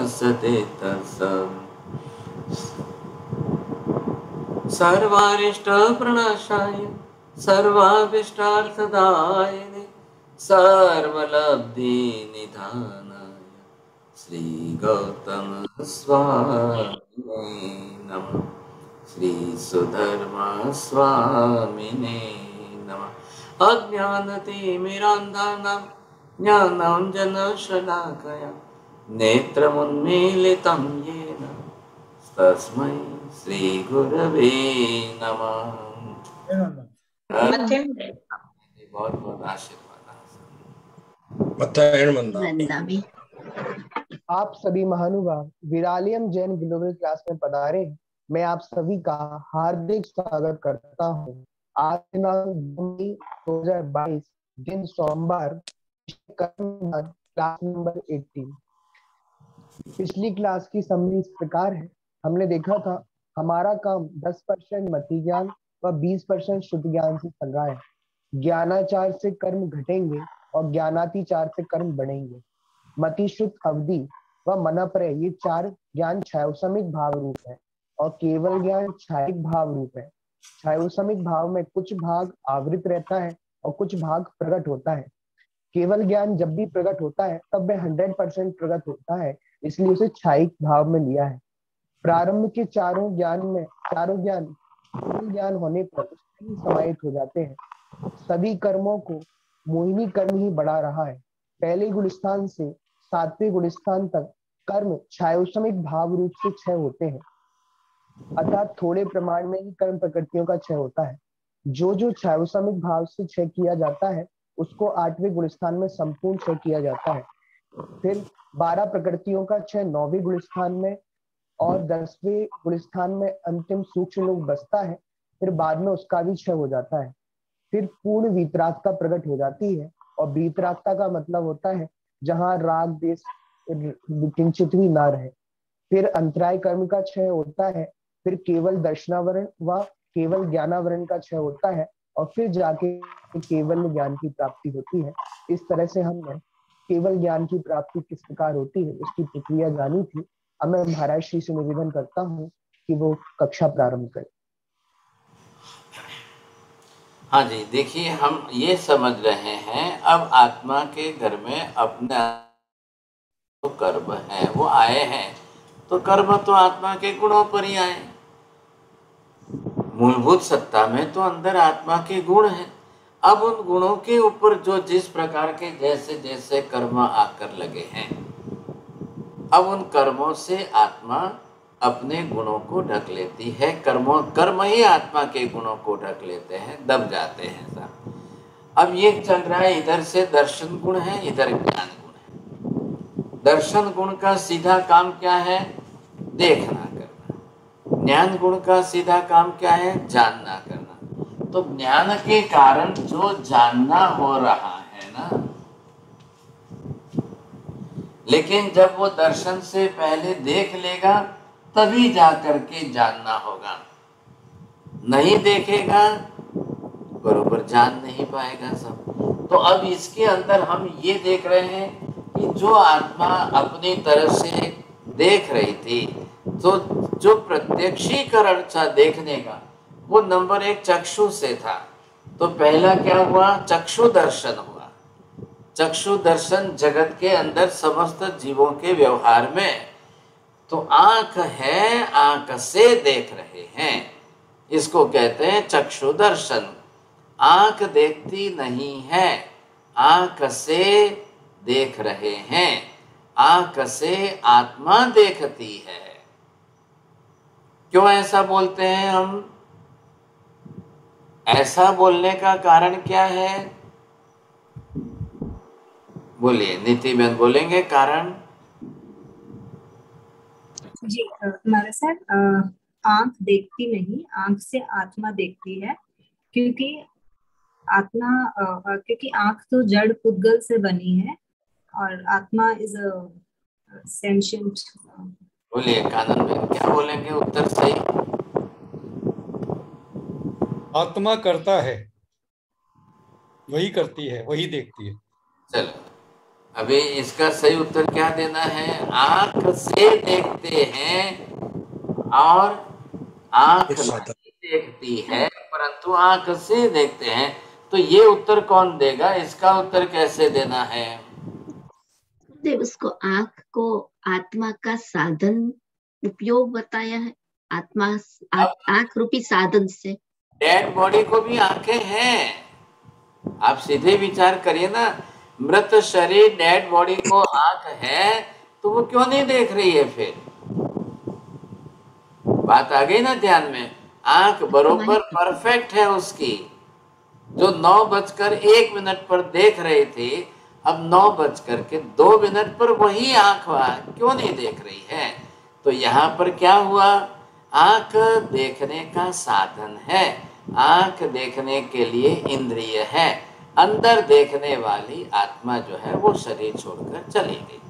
सते तत्सत् सर्वारिष्ट प्रणाशाय सर्वाभिष्टार्थदायिने सर्वलब्धि निधानाय श्री गौतम स्वामिने नमः। श्री सुधर्मा स्वामिने नमः। अज्ञानतिमिरान्धानां ज्ञानाञ्जनशलाकया नेत्रमुन्मीलितं येन तस्मै श्री गुरवे नमः। बहुत बहुत आशीर्वाद। आप सभी महानुभाव विरालियम जैन ग्लोबल क्लास में पधारे। मैं आप सभी का हार्दिक स्वागत करता हूं। आज दिनांक 2022 दिन सोमवार, क्लास नंबर 18। पिछली क्लास की समरी इस प्रकार है। हमने देखा था हमारा काम 10% मति ज्ञान व 20% शुद्ध ज्ञान से चल रहा है। ज्ञानाचार से कर्म घटेंगे और ज्ञानातिचार से कर्म बढ़ेंगे। मति शुद्ध अवधि व मनप्रय ये चार ज्ञान छायोसमिक भाव रूप है और केवल ज्ञान छायिक भाव रूप है। छायोसमिक भाव में कुछ भाग आवृत रहता है और कुछ भाग प्रकट होता है। केवल ज्ञान जब भी प्रकट होता है तब वह 100% प्रकट होता है, इसलिए उसे छायिक भाव में लिया है। प्रारंभ के चारों ज्ञान केवल ज्ञान होने पर उसमें ही समाहित हो जाते हैं। सभी कर्मों को मोहिनी कर्म ही बढ़ा रहा है। पहले गुणस्थान से 7वें गुणस्थान तक कर्म छायोसमिक भाव रूप से क्षय होते हैं, अर्थात थोड़े प्रमाण में ही कर्म प्रकृतियों का क्षय होता है। जो छायोसमिक भाव से क्षय किया जाता है उसको 8वें गुणस्थान में संपूर्ण क्षय किया जाता है। फिर 12 प्रकृतियों का क्षय 9वें गुणस्थान में और 10वें गुणस्थान में अंतिम सूक्ष्म लोक बसता है। फिर बाद में उसका भी क्षय हो जाता है। फिर पूर्ण वीतरागता प्रकट हो जाती है और वीतरागता का मतलब होता है जहां राग देश किंचित भी ना रहे। फिर अंतराय कर्म का क्षय होता है। फिर केवल दर्शनावरण व केवल ज्ञानावरण का क्षय होता है और फिर जाके केवल ज्ञान की प्राप्ति होती है। इस तरह से हमने केवल ज्ञान की प्राप्ति किस प्रकार होती है उसकी प्रक्रिया जानी थी। अब मैं महाराज श्री से निवेदन करता हूँ कि वो कक्षा प्रारंभ करें। हाँ जी, देखिए हम ये समझ रहे हैं अब आत्मा के घर में अपने तो कर्म है वो आए हैं, तो कर्म तो आत्मा के गुणों पर ही आए। मूलभूत सत्ता में तो अंदर आत्मा के गुण हैं। अब उन गुणों के ऊपर जो जिस प्रकार के जैसे जैसे कर्म आकर लगे हैं, अब उन कर्मों से आत्मा अपने गुणों को ढक लेती है। कर्म ही आत्मा के गुणों को ढक लेते हैं, दब जाते हैं सब। अब ये चल रहा है, इधर से दर्शन गुण है, इधर ज्ञान गुण है। दर्शन गुण का सीधा काम क्या है? देखना करना। ज्ञान गुण का सीधा काम क्या है? जानना करना। तो ज्ञान के कारण जो जानना हो रहा है ना, लेकिन जब वो दर्शन से पहले देख लेगा तभी जाकर के जानना होगा। नहीं देखेगा बरोबर जान नहीं पाएगा सब। तो अब इसके अंदर हम ये देख रहे हैं कि जो आत्मा अपनी तरफ से देख रही थी, तो जो प्रत्यक्षीकरण था देखने का, वो नंबर 1 चक्षु से था। तो पहला क्या हुआ? चक्षु दर्शन हुआ। चक्षु दर्शन जगत के अंदर समस्त जीवों के व्यवहार में तो आंख है, आंख से देख रहे हैं, इसको कहते हैं चक्षु दर्शन। आंख देखती नहीं है, आंख से देख रहे हैं। आंख से आत्मा देखती है। क्यों ऐसा बोलते हैं हम? ऐसा बोलने का कारण क्या है? बोलिए, नीति बहन बोलेंगे कारण। जी हमारे सर, आंख देखती नहीं, आंख से आत्मा देखती है। क्योंकि आंख तो जड़ पुद्गल से बनी है और आत्मा इज अ सेंशिएंट। बोलिए कानन बहन, क्या बोलेंगे उत्तर सही? आत्मा करता है, वही करती है, वही देखती है। चलो अभी इसका सही उत्तर क्या देना है? आंख से देखते हैं और आंख नहीं देखती है, परंतु आंख से देखते हैं। तो ये उत्तर कौन देगा? इसका उत्तर कैसे देना है? उसको आंख को आत्मा का साधन उपयोग बताया है, आत्मा आंख रूपी साधन से। डेड बॉडी को भी आंखें हैं। आप सीधे विचार करिए ना, मृत शरीर डेड बॉडी को आंख है तो वो क्यों नहीं देख रही है? फिर बात आ गई ना ध्यान में। आंख बरोबर परफेक्ट है उसकी। जो 9:01 पर देख रहे थे, अब 9:02 पर वही आंख क्यों नहीं देख रही है? तो यहाँ पर क्या हुआ? आंख देखने का साधन है, आंख देखने के लिए इंद्रिय है। अंदर देखने वाली आत्मा जो है वो शरीर छोड़कर चली गई।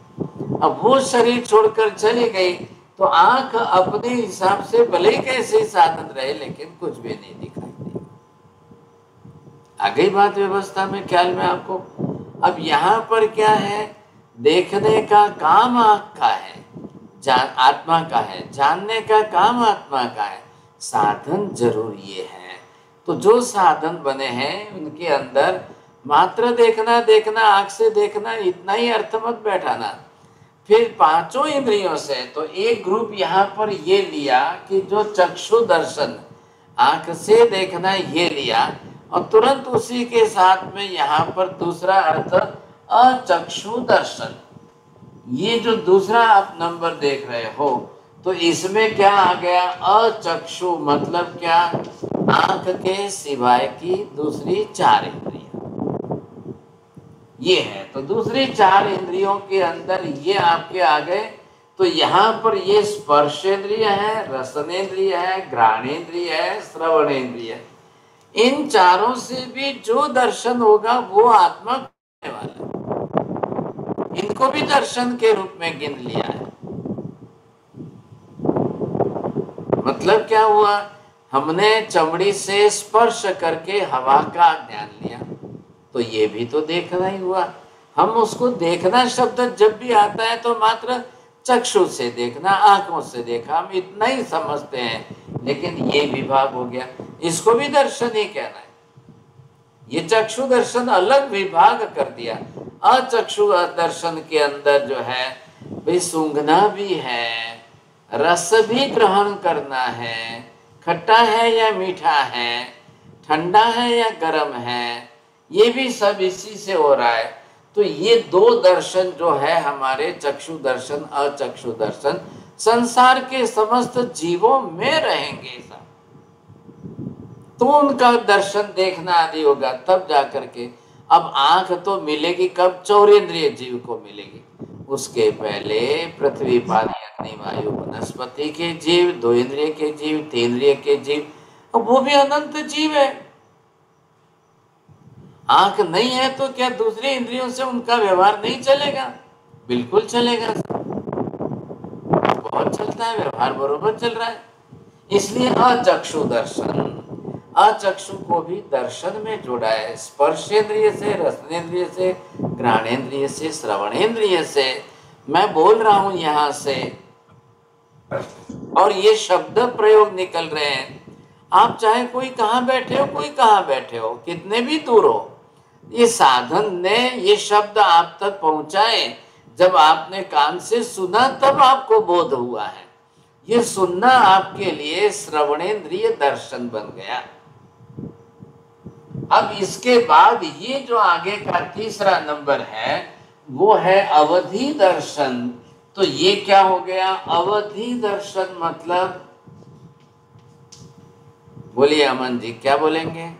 अब वो शरीर छोड़कर चली गई तो आंख अपने हिसाब से भले कैसे साधन रहे, लेकिन कुछ भी नहीं दिखाई देगा। आ गई बात व्यवस्था में, ख्याल में आपको? अब यहाँ पर क्या है? देखने का काम आंख का है, आत्मा का है। जानने का काम आत्मा का है। साधन जरूर ये है। तो जो साधन बने हैं उनके अंदर मात्र देखना देखना, आंख से देखना, इतना ही अर्थ मत बैठाना। फिर पांचों इंद्रियों से तो एक ग्रुप यहाँ पर ये लिया कि जो चक्षु दर्शन, आंख से देखना, ये लिया, और तुरंत उसी के साथ में यहाँ पर दूसरा अर्थ अचक्षु दर्शन। ये जो दूसरा आप नंबर देख रहे हो, तो इसमें क्या आ गया? अचक्षु मतलब क्या? आंख के सिवाय की दूसरी 4 इंद्रियां ये है। तो दूसरी 4 इंद्रियों के अंदर ये आपके आ गए। तो यहाँ पर ये स्पर्शेंद्रिय है, रसनेन्द्रिय है, घ्राणेन्द्रिय है, श्रवणेन्द्रिय है। इन चारों से भी जो दर्शन होगा वो आत्मा करने वाला है। इनको भी दर्शन के रूप में गिन लिया है। मतलब क्या हुआ? हमने चमड़ी से स्पर्श करके हवा का ज्ञान लिया, तो ये भी तो देखना ही हुआ। हम उसको देखना शब्द जब भी आता है तो मात्र चक्षु से देखना, आंखों से देखा, हम इतना ही समझते हैं। लेकिन ये विभाग हो गया, इसको भी दर्शन ही कहना है। ये चक्षु दर्शन अलग विभाग कर दिया। अचक्षु दर्शन के अंदर जो है भाई सूंघना भी है, रस भी ग्रहण करना है, खट्टा है या मीठा है, ठंडा है या गर्म है, ये भी सब इसी से हो रहा है। तो ये 2 दर्शन जो है हमारे, चक्षु दर्शन, अचक्षु दर्शन, संसार के समस्त जीवों में रहेंगे सब। तो उनका दर्शन देखना आदि होगा, तब जाकर के। अब आंख तो मिलेगी कब? चौरेंद्रिय जीव को मिलेगी। उसके पहले पृथ्वी, पानी, अग्नि, वायु, वनस्पति के जीव, 2 इंद्रिय के जीव, 3 इंद्रिय के जीव, वो भी अनंत जीव है। आंख नहीं है तो क्या दूसरे इंद्रियों से उनका व्यवहार नहीं चलेगा? बिल्कुल चलेगा, बहुत चलता है, व्यवहार बरोबर चल रहा है। इसलिए अचक्षु दर्शन, अचक्षु को भी दर्शन में जोड़ा है। स्पर्शेंद्रिय से, रसनेन्द्रिय से, घ्राणेन्द्रिय से, श्रवणेन्द्रिय से मैं बोल रहा हूं यहां से, और ये शब्द प्रयोग निकल रहे हैं। आप चाहे कोई कहां बैठे हो, कोई कहां बैठे हो, कितने भी दूर हो, ये साधन ने ये शब्द आप तक पहुंचाए। जब आपने कान से सुना तब आपको बोध हुआ है। ये सुनना आपके लिए श्रवणेन्द्रिय दर्शन बन गया। अब इसके बाद ये जो आगे का तीसरा नंबर है वो है अवधि दर्शन। तो ये क्या हो गया? अवधि दर्शन मतलब, बोलिए अमन जी, क्या बोलेंगे?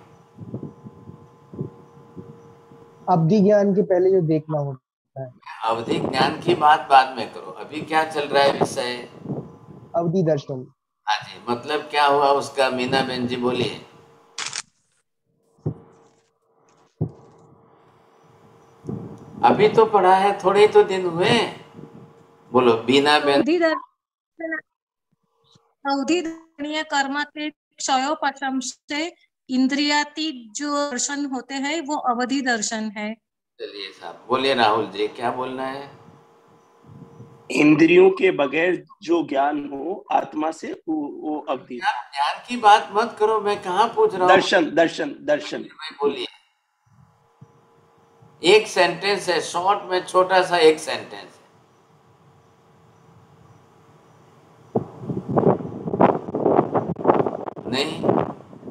अवधि ज्ञान के पहले जो देखना होता है। अवधि ज्ञान की बात बाद में करो, अभी क्या चल रहा है विषय? अवधि दर्शन। हाँ जी, मतलब क्या हुआ उसका? मीना बहन जी बोलिए। अभी तो पढ़ा है, थोड़े तो दिन हुए। बोलो बीना बहन। अवधि कर्म के क्षयोपशम से इंद्रियातीत जो दर्शन होते हैं वो अवधि दर्शन है। चलिए साहब बोलिए, राहुल जी क्या बोलना है? इंद्रियों के बगैर जो ज्ञान हो आत्मा से वो अवधि। यार ज्ञान की बात मत करो, मैं कहाँ पूछ रहा हूँ। दर्शन दर्शन दर्शन। भाई बोलिए, एक सेंटेंस है, शॉर्ट में छोटा सा एक सेंटेंस है। नहीं,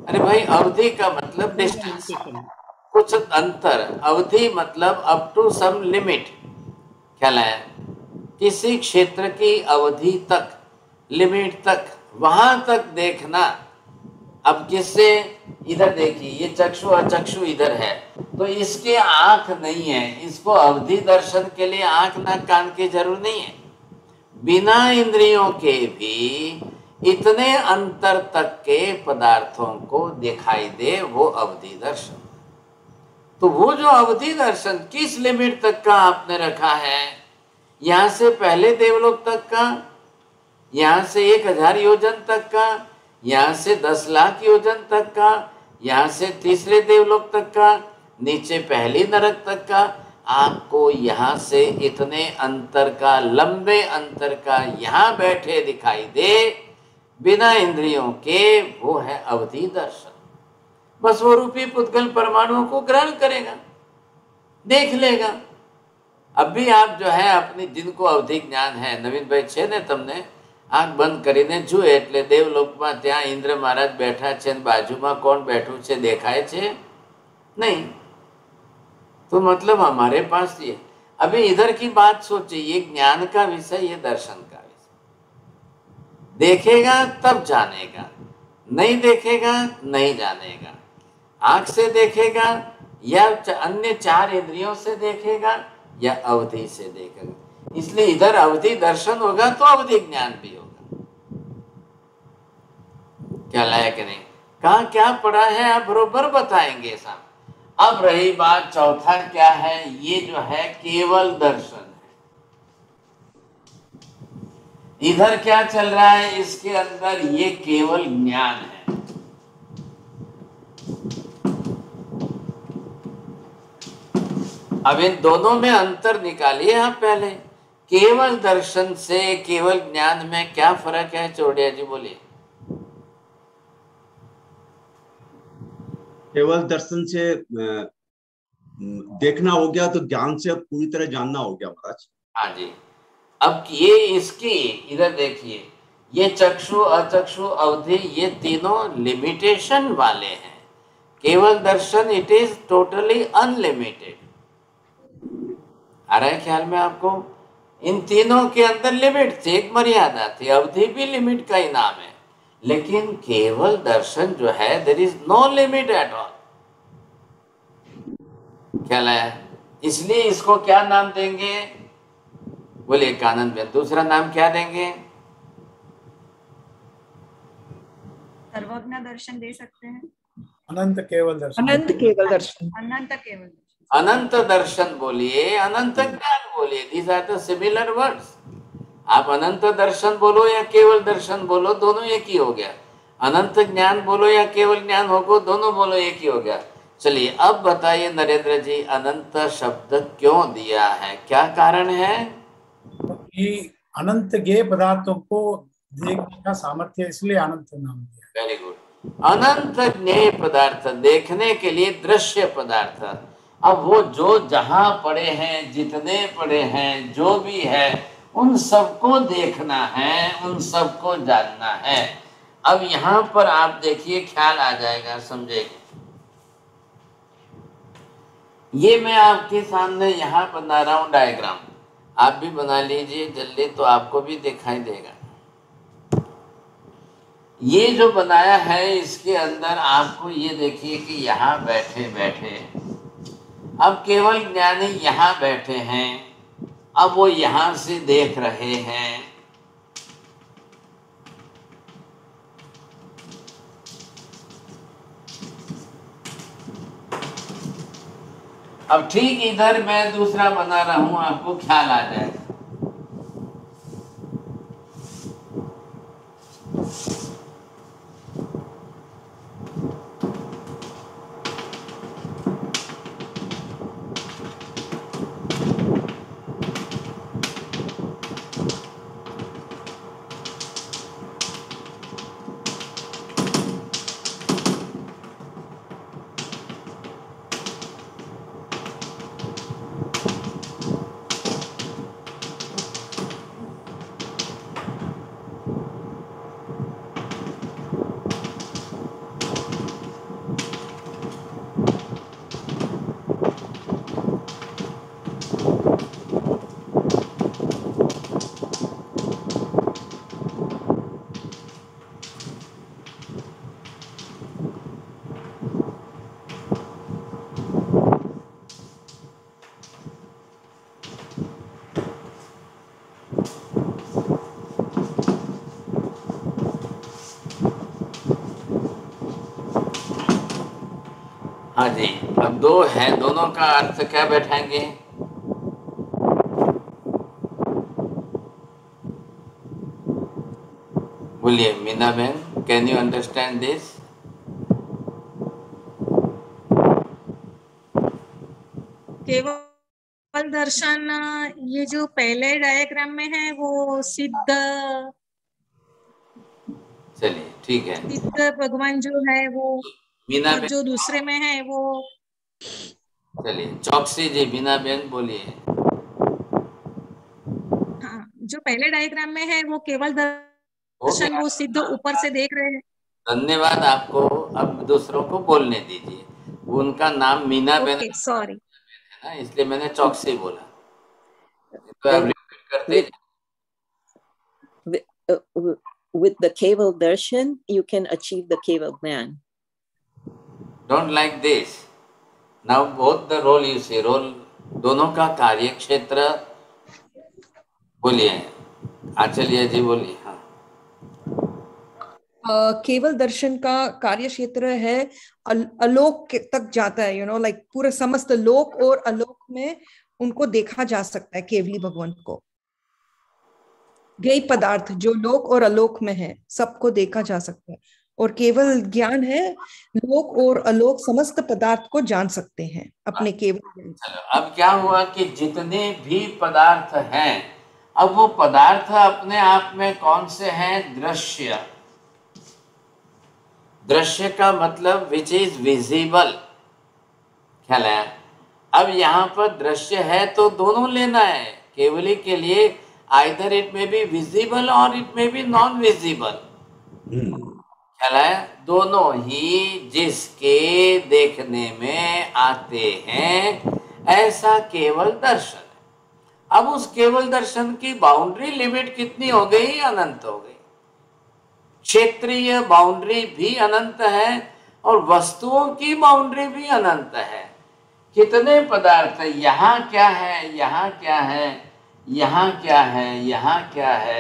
अरे भाई अवधि का मतलब डिस्टेंस, कुछ अंतर। अवधि मतलब अप टू सम लिमिट, ख्याल है? किसी क्षेत्र की अवधि तक, लिमिट तक, वहां तक देखना। अब किससे, इधर देखिए, ये चक्षु अचक्षु इधर है, तो इसके आंख नहीं है, इसको अवधि दर्शन के लिए आंख नाक कान की जरूरत नहीं है। बिना इंद्रियों के भी इतने अंतर तक के पदार्थों को दिखाई दे, वो अवधि दर्शन। तो वो जो अवधि दर्शन किस लिमिट तक का आपने रखा है? यहां से पहले देवलोक तक का, यहां से 1000 योजन तक का, यहां से 10 लाख योजन तक का, यहां से तीसरे देवलोक तक का, नीचे पहली नरक तक का। आपको यहां से इतने अंतर का, लंबे अंतर का यहां बैठे दिखाई दे बिना इंद्रियों के, वो है अवधि दर्शन। बस वो रूपी पुद्गल परमाणुओं को ग्रहण करेगा, देख लेगा। अब भी आप जो है अपनी, जिनको अवधि ज्ञान है, नवीन भाई छे ने तमने आंख બંધ કરીને જુએ એટલે દેવલોકમાં ત્યાં ઇન્દ્ર મહારાજ બેઠા છે, બાજુમાં કોણ બેઠું છે દેખાય છે नहीं, तो मतलब हमारे पास ये, अभी इधर की बात सोचिए, ये ज्ञान का विषय, ये दर्शन का विषय। देखेगा तब जानेगा, नहीं देखेगा नहीं जानेगा। आंख से देखेगा या अन्य 4 इंद्रियों से देखेगा या अवधि से देखेगा। इसलिए इधर अवधि दर्शन होगा तो अवधि ज्ञान भी होगा। क्या लाया कि नहीं? कहाँ क्या पढ़ा है आप बरोबर बताएंगे साहब। अब रही बात, चौथा क्या है? ये जो है केवल दर्शन है। इधर क्या चल रहा है? इसके अंदर ये केवल ज्ञान है। अब इन दोनों में अंतर निकालिए आप पहले। केवल दर्शन से केवल ज्ञान में क्या फर्क है? चौड़िया जी बोलिए। केवल दर्शन से देखना हो गया तो ज्ञान से पूरी तरह जानना हो गया महाराज। हाँ जी। अब ये इसकी, इधर देखिए, ये चक्षु अचक्षु अवधि, ये तीनों लिमिटेशन वाले हैं। केवल दर्शन इट इज टोटली अनलिमिटेड। आ रहा है ख्याल में आपको? इन तीनों के अंदर लिमिट थी, एक मर्यादा थी। अवधि भी लिमिट का ही नाम है, लेकिन केवल दर्शन जो है there is no limit at all. ख्याल है? इसलिए इसको क्या नाम देंगे? बोलिए कानन में, दूसरा नाम क्या देंगे? सर्वज्ञ दर्शन दे सकते हैं, अनंत केवल दर्शन। अनंत केवल दर्शन। अनंत केवल दर्शन। अनंत दर्शन बोलिए, अनंत ज्ञान बोलिए, these are the similar words. आप अनंत दर्शन बोलो या केवल दर्शन बोलो, दोनों एक ही हो गया। अनंत ज्ञान बोलो या केवल ज्ञान हो, दोनों बोलो एक ही हो गया। चलिए अब बताइए नरेंद्र जी, अनंत शब्द क्यों दिया है? क्या कारण है? कि अनंत ज्ञेय पदार्थों को देखने का सामर्थ्य, इसलिए अनंत नाम दिया। Very good. अनंत ज्ञेय पदार्थ, देखने के लिए दृश्य पदार्थ। अब वो जो जहां पड़े हैं, जितने पड़े हैं, जो भी है, उन सबको देखना है, उन सबको जानना है। अब यहां पर आप देखिए, ख्याल आ जाएगा, समझेंगे। ये मैं आपके सामने यहां बना रहा हूं डायग्राम, आप भी बना लीजिए जल्दी, तो आपको भी दिखाई देगा। ये जो बनाया है, इसके अंदर आपको ये देखिए कि यहाँ बैठे बैठे, अब केवल ज्ञानी यहाँ बैठे हैं, अब वो यहाँ से देख रहे हैं। अब ठीक इधर मैं दूसरा बना रहा हूं, आपको ख्याल आ जाएगा। हाँ जी, अब दो है, दोनों का अर्थ क्या बैठाएंगे? बोलिए मीना बहन, कैन यू अंडरस्टैंड दिस? केवल दर्शन, ये जो पहले डायग्राम में है वो सिद्ध चलिए ठीक है। सिद्ध भगवान जो है वो, मीना और बहन, जो दूसरे में है वो, चलिए चौकसी जी, मीना बहन बोलिए। हाँ, जो पहले डायग्राम में है वो केवल हो दर्शन, गया। वो सिद्ध ऊपर से देख रहे हैं। धन्यवाद आपको। अब दूसरों को बोलने दीजिए। उनका नाम मीना बहन ओके, सॉरी। है ना, इसलिए मैंने चौकसी बोला। तो आप रिपीट करते with the Keval Darshan, you can achieve the Keval Gnan. Don't like this now both the role you see role, दोनों का कार्य क्षेत्र बोलिए। आचार्य जी बोलिए। हाँ, केवल दर्शन का कार्य क्षेत्र है अलोक तक जाता है, लाइक पूरे समस्त लोक और अलोक में उनको देखा जा सकता है। केवली भगवान को, ज्ञेय पदार्थ जो लोक और अलोक में है, सबको देखा जा सकता है। और केवल ज्ञान है, लोक और अलोक समस्त पदार्थ को जान सकते हैं अपने केवल ज्ञान। चलो अब क्या हुआ कि जितने भी पदार्थ हैं, अब वो पदार्थ अपने आप में कौन से हैं? दृश्य। दृश्य का मतलब विच इज विजिबल, ख्याल है? अब यहाँ पर दृश्य है तो दोनों लेना है। केवली के लिए आइदर इट में बी विजिबल और इट में बी नॉन विजिबल, ख्याल है? दोनों ही जिसके देखने में आते हैं ऐसा केवल दर्शन है। अब उस केवल दर्शन की बाउंड्री लिमिट कितनी हो गई? अनंत हो गई। क्षेत्रीय बाउंड्री भी अनंत है और वस्तुओं की बाउंड्री भी अनंत है। कितने पदार्थ, यहाँ क्या है, यहाँ क्या है, यहाँ क्या है, यहाँ क्या है,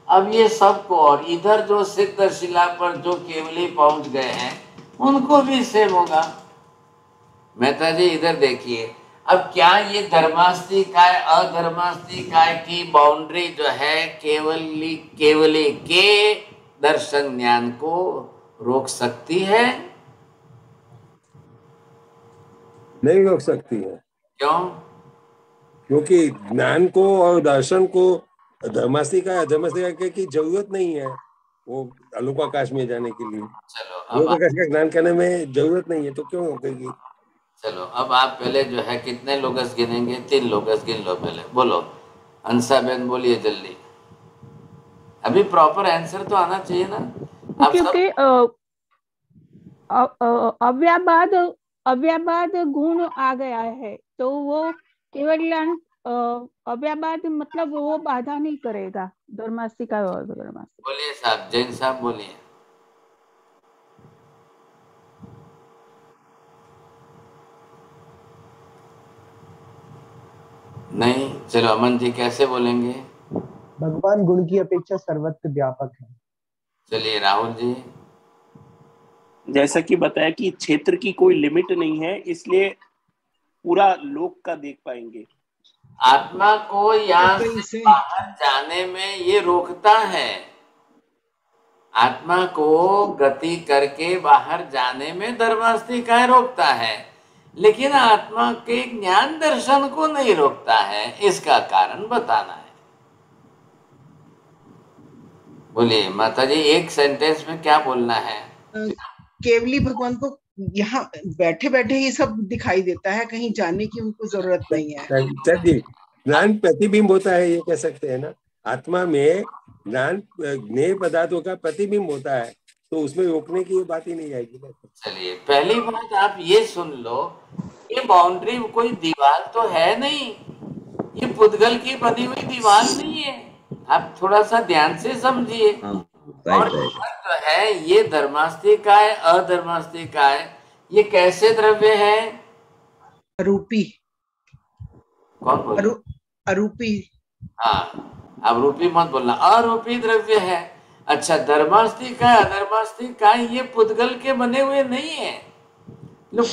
अब ये सबको, और इधर जो सिद्ध शिला पर जो केवली पहुंच गए हैं उनको भी सेम होगा। मेहता जी इधर देखिए, अब क्या ये धर्मास्तिकाय अधर्मास्तिकाय की बाउंड्री जो है केवली के दर्शन ज्ञान को रोक सकती है? नहीं रोक सकती है। क्यों? क्योंकि ज्ञान को और दर्शन को धर्मास्तिका अधर्मास्तिका की जरूरत नहीं है वो अलोकाकाश में जाने के लिए। चलो अलोकाकाश का ज्ञान करने में जरूरत नहीं है, तो क्यों रोकेगी? चलो अब आप पहले जो है कितने लोगस गिनेंगे? 3 लोगस गिन लो पहले। बोलो अंसा बहन, बोलिए जल्दी। अभी प्रॉपर आंसर तो आना चाहिए ना। आप क्योंकि अव्याबाद गुण आ गया है तो वो केवल अव्याबाद मतलब वो बाधा नहीं करेगा धर्मास्तिका और धर्मास्तिका। बोलिए साहब, जैन साहब बोलिए। नहीं, चलो अमन जी कैसे बोलेंगे? भगवान गुण की अपेक्षा सर्वत्र व्यापक है। चलिए राहुल जी। जैसा कि बताया कि क्षेत्र की कोई लिमिट नहीं है, इसलिए पूरा लोक का देख पाएंगे। आत्मा को यहाँ से बाहर जाने में ये रोकता है। आत्मा को गति करके बाहर जाने में धर्मास्तिकाय रोकता है, लेकिन आत्मा के ज्ञान दर्शन को नहीं रोकता है। इसका कारण बताना है। बोलिए माता जी, एक सेंटेंस में क्या बोलना है? केवली भगवान को यहाँ बैठे बैठे ही सब दिखाई देता है, कहीं जाने की उनको जरूरत नहीं है। ज्ञान प्रतिबिंब होता है, ये कह सकते हैं ना। आत्मा में ज्ञान ज्ञेय पदार्थों का प्रतिबिंब होता है, तो उसमें रोकने की बात ही नहीं आएगी। चलिए पहली बात आप ये सुन लो, ये बाउंड्री कोई दीवार तो है नहीं, ये पुद्गल की बनी हुई दीवार नहीं है। आप थोड़ा सा ध्यान से समझिए। और जो है ये धर्मास्तिकाय अधर्मास्तिकाय, ये कैसे द्रव्य है? अरूपी। कौन बोल? अरूपी। हाँ, अब रूपी मत बोलना, अरूपी द्रव्य है। अच्छा, धर्मास्तिकाय अधर्मास्तिकाय ये पुद्गल के बने हुए नहीं है। लो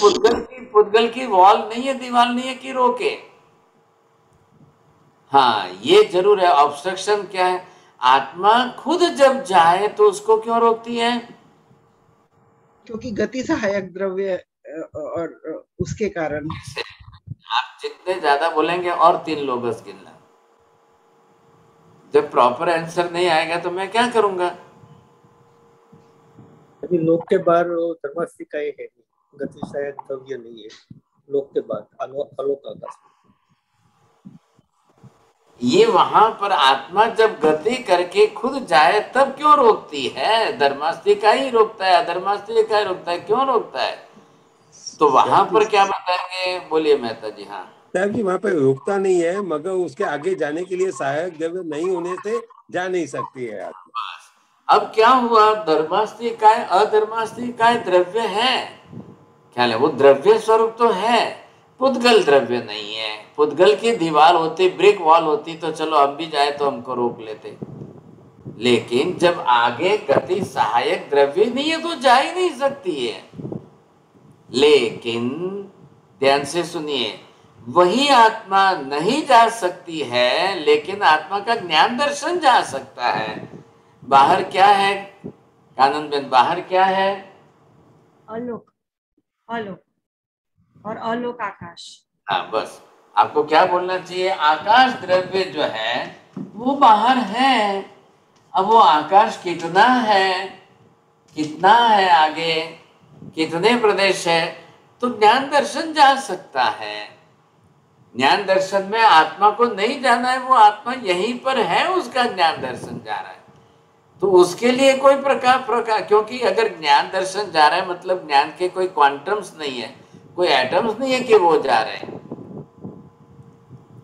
पुद्गल की वॉल नहीं है, दीवार नहीं है कि रोके। हाँ ये जरूर है। ऑब्स्ट्रक्शन क्या है? आत्मा खुद जब जाए तो उसको क्यों रोकती है? क्योंकि गति सहायक द्रव्य और उसके कारण। आप जितने ज्यादा बोलेंगे और 3 लोगस गिनना। जब प्रॉपर आंसर नहीं आएगा तो मैं क्या करूंगा? अभी लोक के बाहर धर्मास्तिका है, गति सहायक द्रव्य नहीं है। लोक के बाद अलोक आकाश। ये वहां पर आत्मा जब गति करके खुद जाए तब क्यों रोकती है? धर्मास्तिका ही रोकता है, अधर्मास्तिका ही रोकता है, क्यों रोकता है? तो वहां पर क्या बताएंगे? बोलिए मेहता जी। हाँ साहब जी, वहां पर रोकता नहीं है, मगर उसके आगे जाने के लिए सहायक द्रव्य नहीं होने से जा नहीं सकती है आत्मा। अब क्या हुआ? धर्मास्तिकाय अधर्मास्तिकाय द्रव्य है, ख्याल है वो द्रव्य स्वरूप तो है, पुद्गल द्रव्य नहीं है। पुद्गल की दीवार होती, ब्रिक वॉल होती तो चलो हम भी जाए तो हमको रोक लेते, लेकिन जब आगे गति सहायक द्रव्य नहीं है तो जा ही नहीं सकती है। लेकिन ध्यान से सुनिए, वही आत्मा नहीं जा सकती है, लेकिन आत्मा का ज्ञान दर्शन जा सकता है। बाहर क्या है कानन बेन? बाहर क्या है? अलोक, अलोक और अलोक आकाश। हाँ बस आपको क्या बोलना चाहिए? आकाश द्रव्य जो है वो बाहर है। अब वो आकाश कितना है, कितना है, आगे कितने प्रदेश है, तो ज्ञान दर्शन जा सकता है। ज्ञान दर्शन में आत्मा को नहीं जाना है, वो आत्मा यहीं पर है, उसका ज्ञान दर्शन जा रहा है। तो उसके लिए कोई प्रकार क्योंकि अगर ज्ञान दर्शन जा रहा है मतलब ज्ञान के कोई क्वांटम्स नहीं है, कोई एटम्स नहीं है कि वो जा रहे हैं।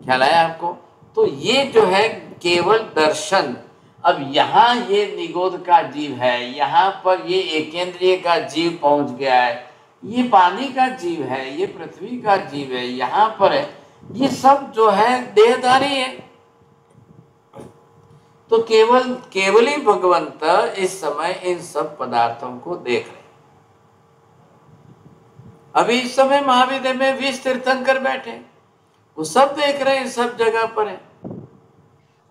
ख्याल आया आपको? तो ये जो है केवल दर्शन। अब यहाँ ये निगोद का जीव है, यहाँ पर ये एकेंद्रिय का जीव पहुंच गया है, ये पानी का जीव है, ये पृथ्वी का जीव है, यहाँ पर है, ये सब जो है देहधारी है। तो केवल ही भगवंत इस समय इन सब पदार्थों को देख रहे। अभी इस समय महाविद्य में 20 तीर्थंकर बैठे, वो सब देख रहे हैं, सब जगह पर है।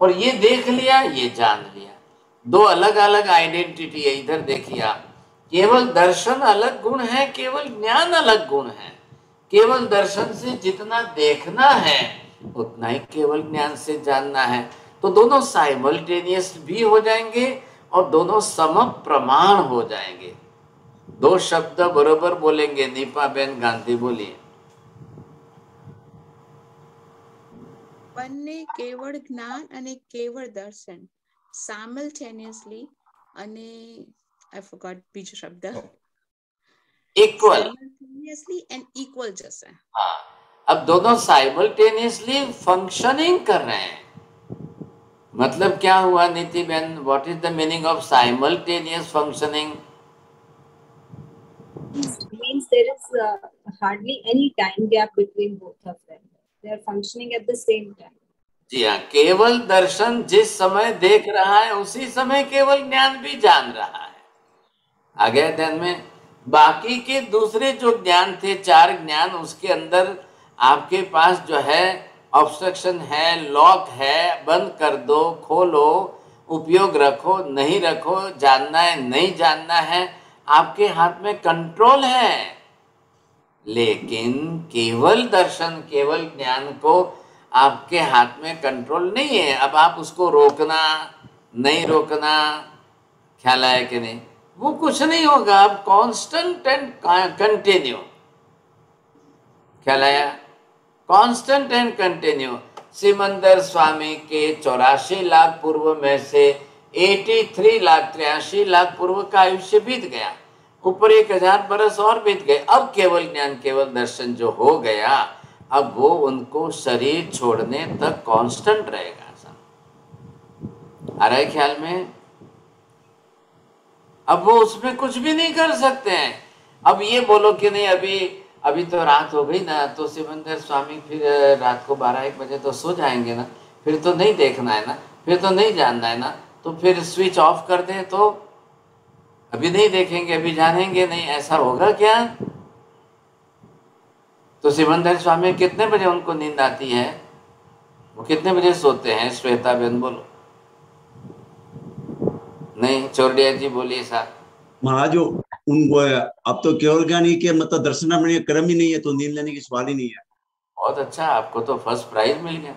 और ये देख लिया, ये जान लिया। 2 अलग अलग आइडेंटिटी है। इधर देखिए आप, केवल दर्शन अलग गुण है, केवल ज्ञान अलग गुण है। केवल दर्शन से जितना देखना है उतना ही केवल ज्ञान से जानना है। तो दोनों साइमल्टेनियस भी हो जाएंगे और दोनों सम प्रमाण हो जाएंगे। 2 शब्द बरोबर बोलेंगे। नीपा बेन गांधी बोलिए। બંને કેવળ જ્ઞાન અને કેવળ દર્શન સામલ્ટેનિયસલી અને I forgot બીજો શબ્દ इक्वल साइमल्टेनियसली एंड इक्वल जैसा। हाँ, अब दोनों साइमल्टेनियसली फंक्शनिंग कर रहे हैं। मतलब क्या हुआ नीति Ben? What is the meaning of simultaneous functioning? Means there is hardly any time gap between both of them. They are functioning at the same time. जी हाँ, केवल दर्शन जिस समय देख रहा है उसी समय केवल ज्ञान भी जान रहा है। आ गया ध्यान में? बाकी के दूसरे जो ज्ञान थे, 4 ज्ञान, उसके अंदर आपके पास जो है ऑब्स्ट्रक्शन है, लॉक है, बंद कर दो, खोलो, उपयोग रखो, नहीं रखो, जानना है, नहीं जानना है, आपके हाथ में कंट्रोल है। लेकिन केवल दर्शन, केवल ज्ञान को आपके हाथ में कंट्रोल नहीं है। अब आप उसको रोकना, नहीं रोकना, ख्याल आया कि नहीं? वो कुछ नहीं होगा। अब कांस्टेंट एंड कंटिन्यू, ख्याल आया? Constant and continue. Simandhar Swami के 84 लाख पूर्व में से 83 लाख 83 लाख पूर्व का आयुष्य बीत गया, ऊपर 1000 बरस और बीत गए। अब केवल ज्ञान, केवल दर्शन जो हो गया, अब वो उनको शरीर छोड़ने तक कांस्टेंट रहेगा। आ रहा है ख्याल में? अब वो उसमें कुछ भी नहीं कर सकते हैं। अब ये बोलो कि नहीं अभी तो रात हो गई ना, तो सिमंदर स्वामी फिर रात को 12-1 बजे तो सो जाएंगे ना, फिर तो नहीं देखना है ना, फिर तो नहीं जानना है ना, तो फिर स्विच ऑफ कर दें तो अभी नहीं देखेंगे, अभी जानेंगे नहीं, ऐसा होगा क्या? तो सिमंदर स्वामी कितने बजे उनको नींद आती है? वो कितने बजे सोते हैं? श्वेता बहन बोलो। नहीं, चौरडिया जी बोलिए साहब। महाराज उनको अब तो केवल ज्ञान ही के मतलब दर्शन में कर्म ही नहीं है, तो नींद लेने की सवाल ही नहीं है। बहुत अच्छा, आपको तो फर्स्ट प्राइज मिल गया।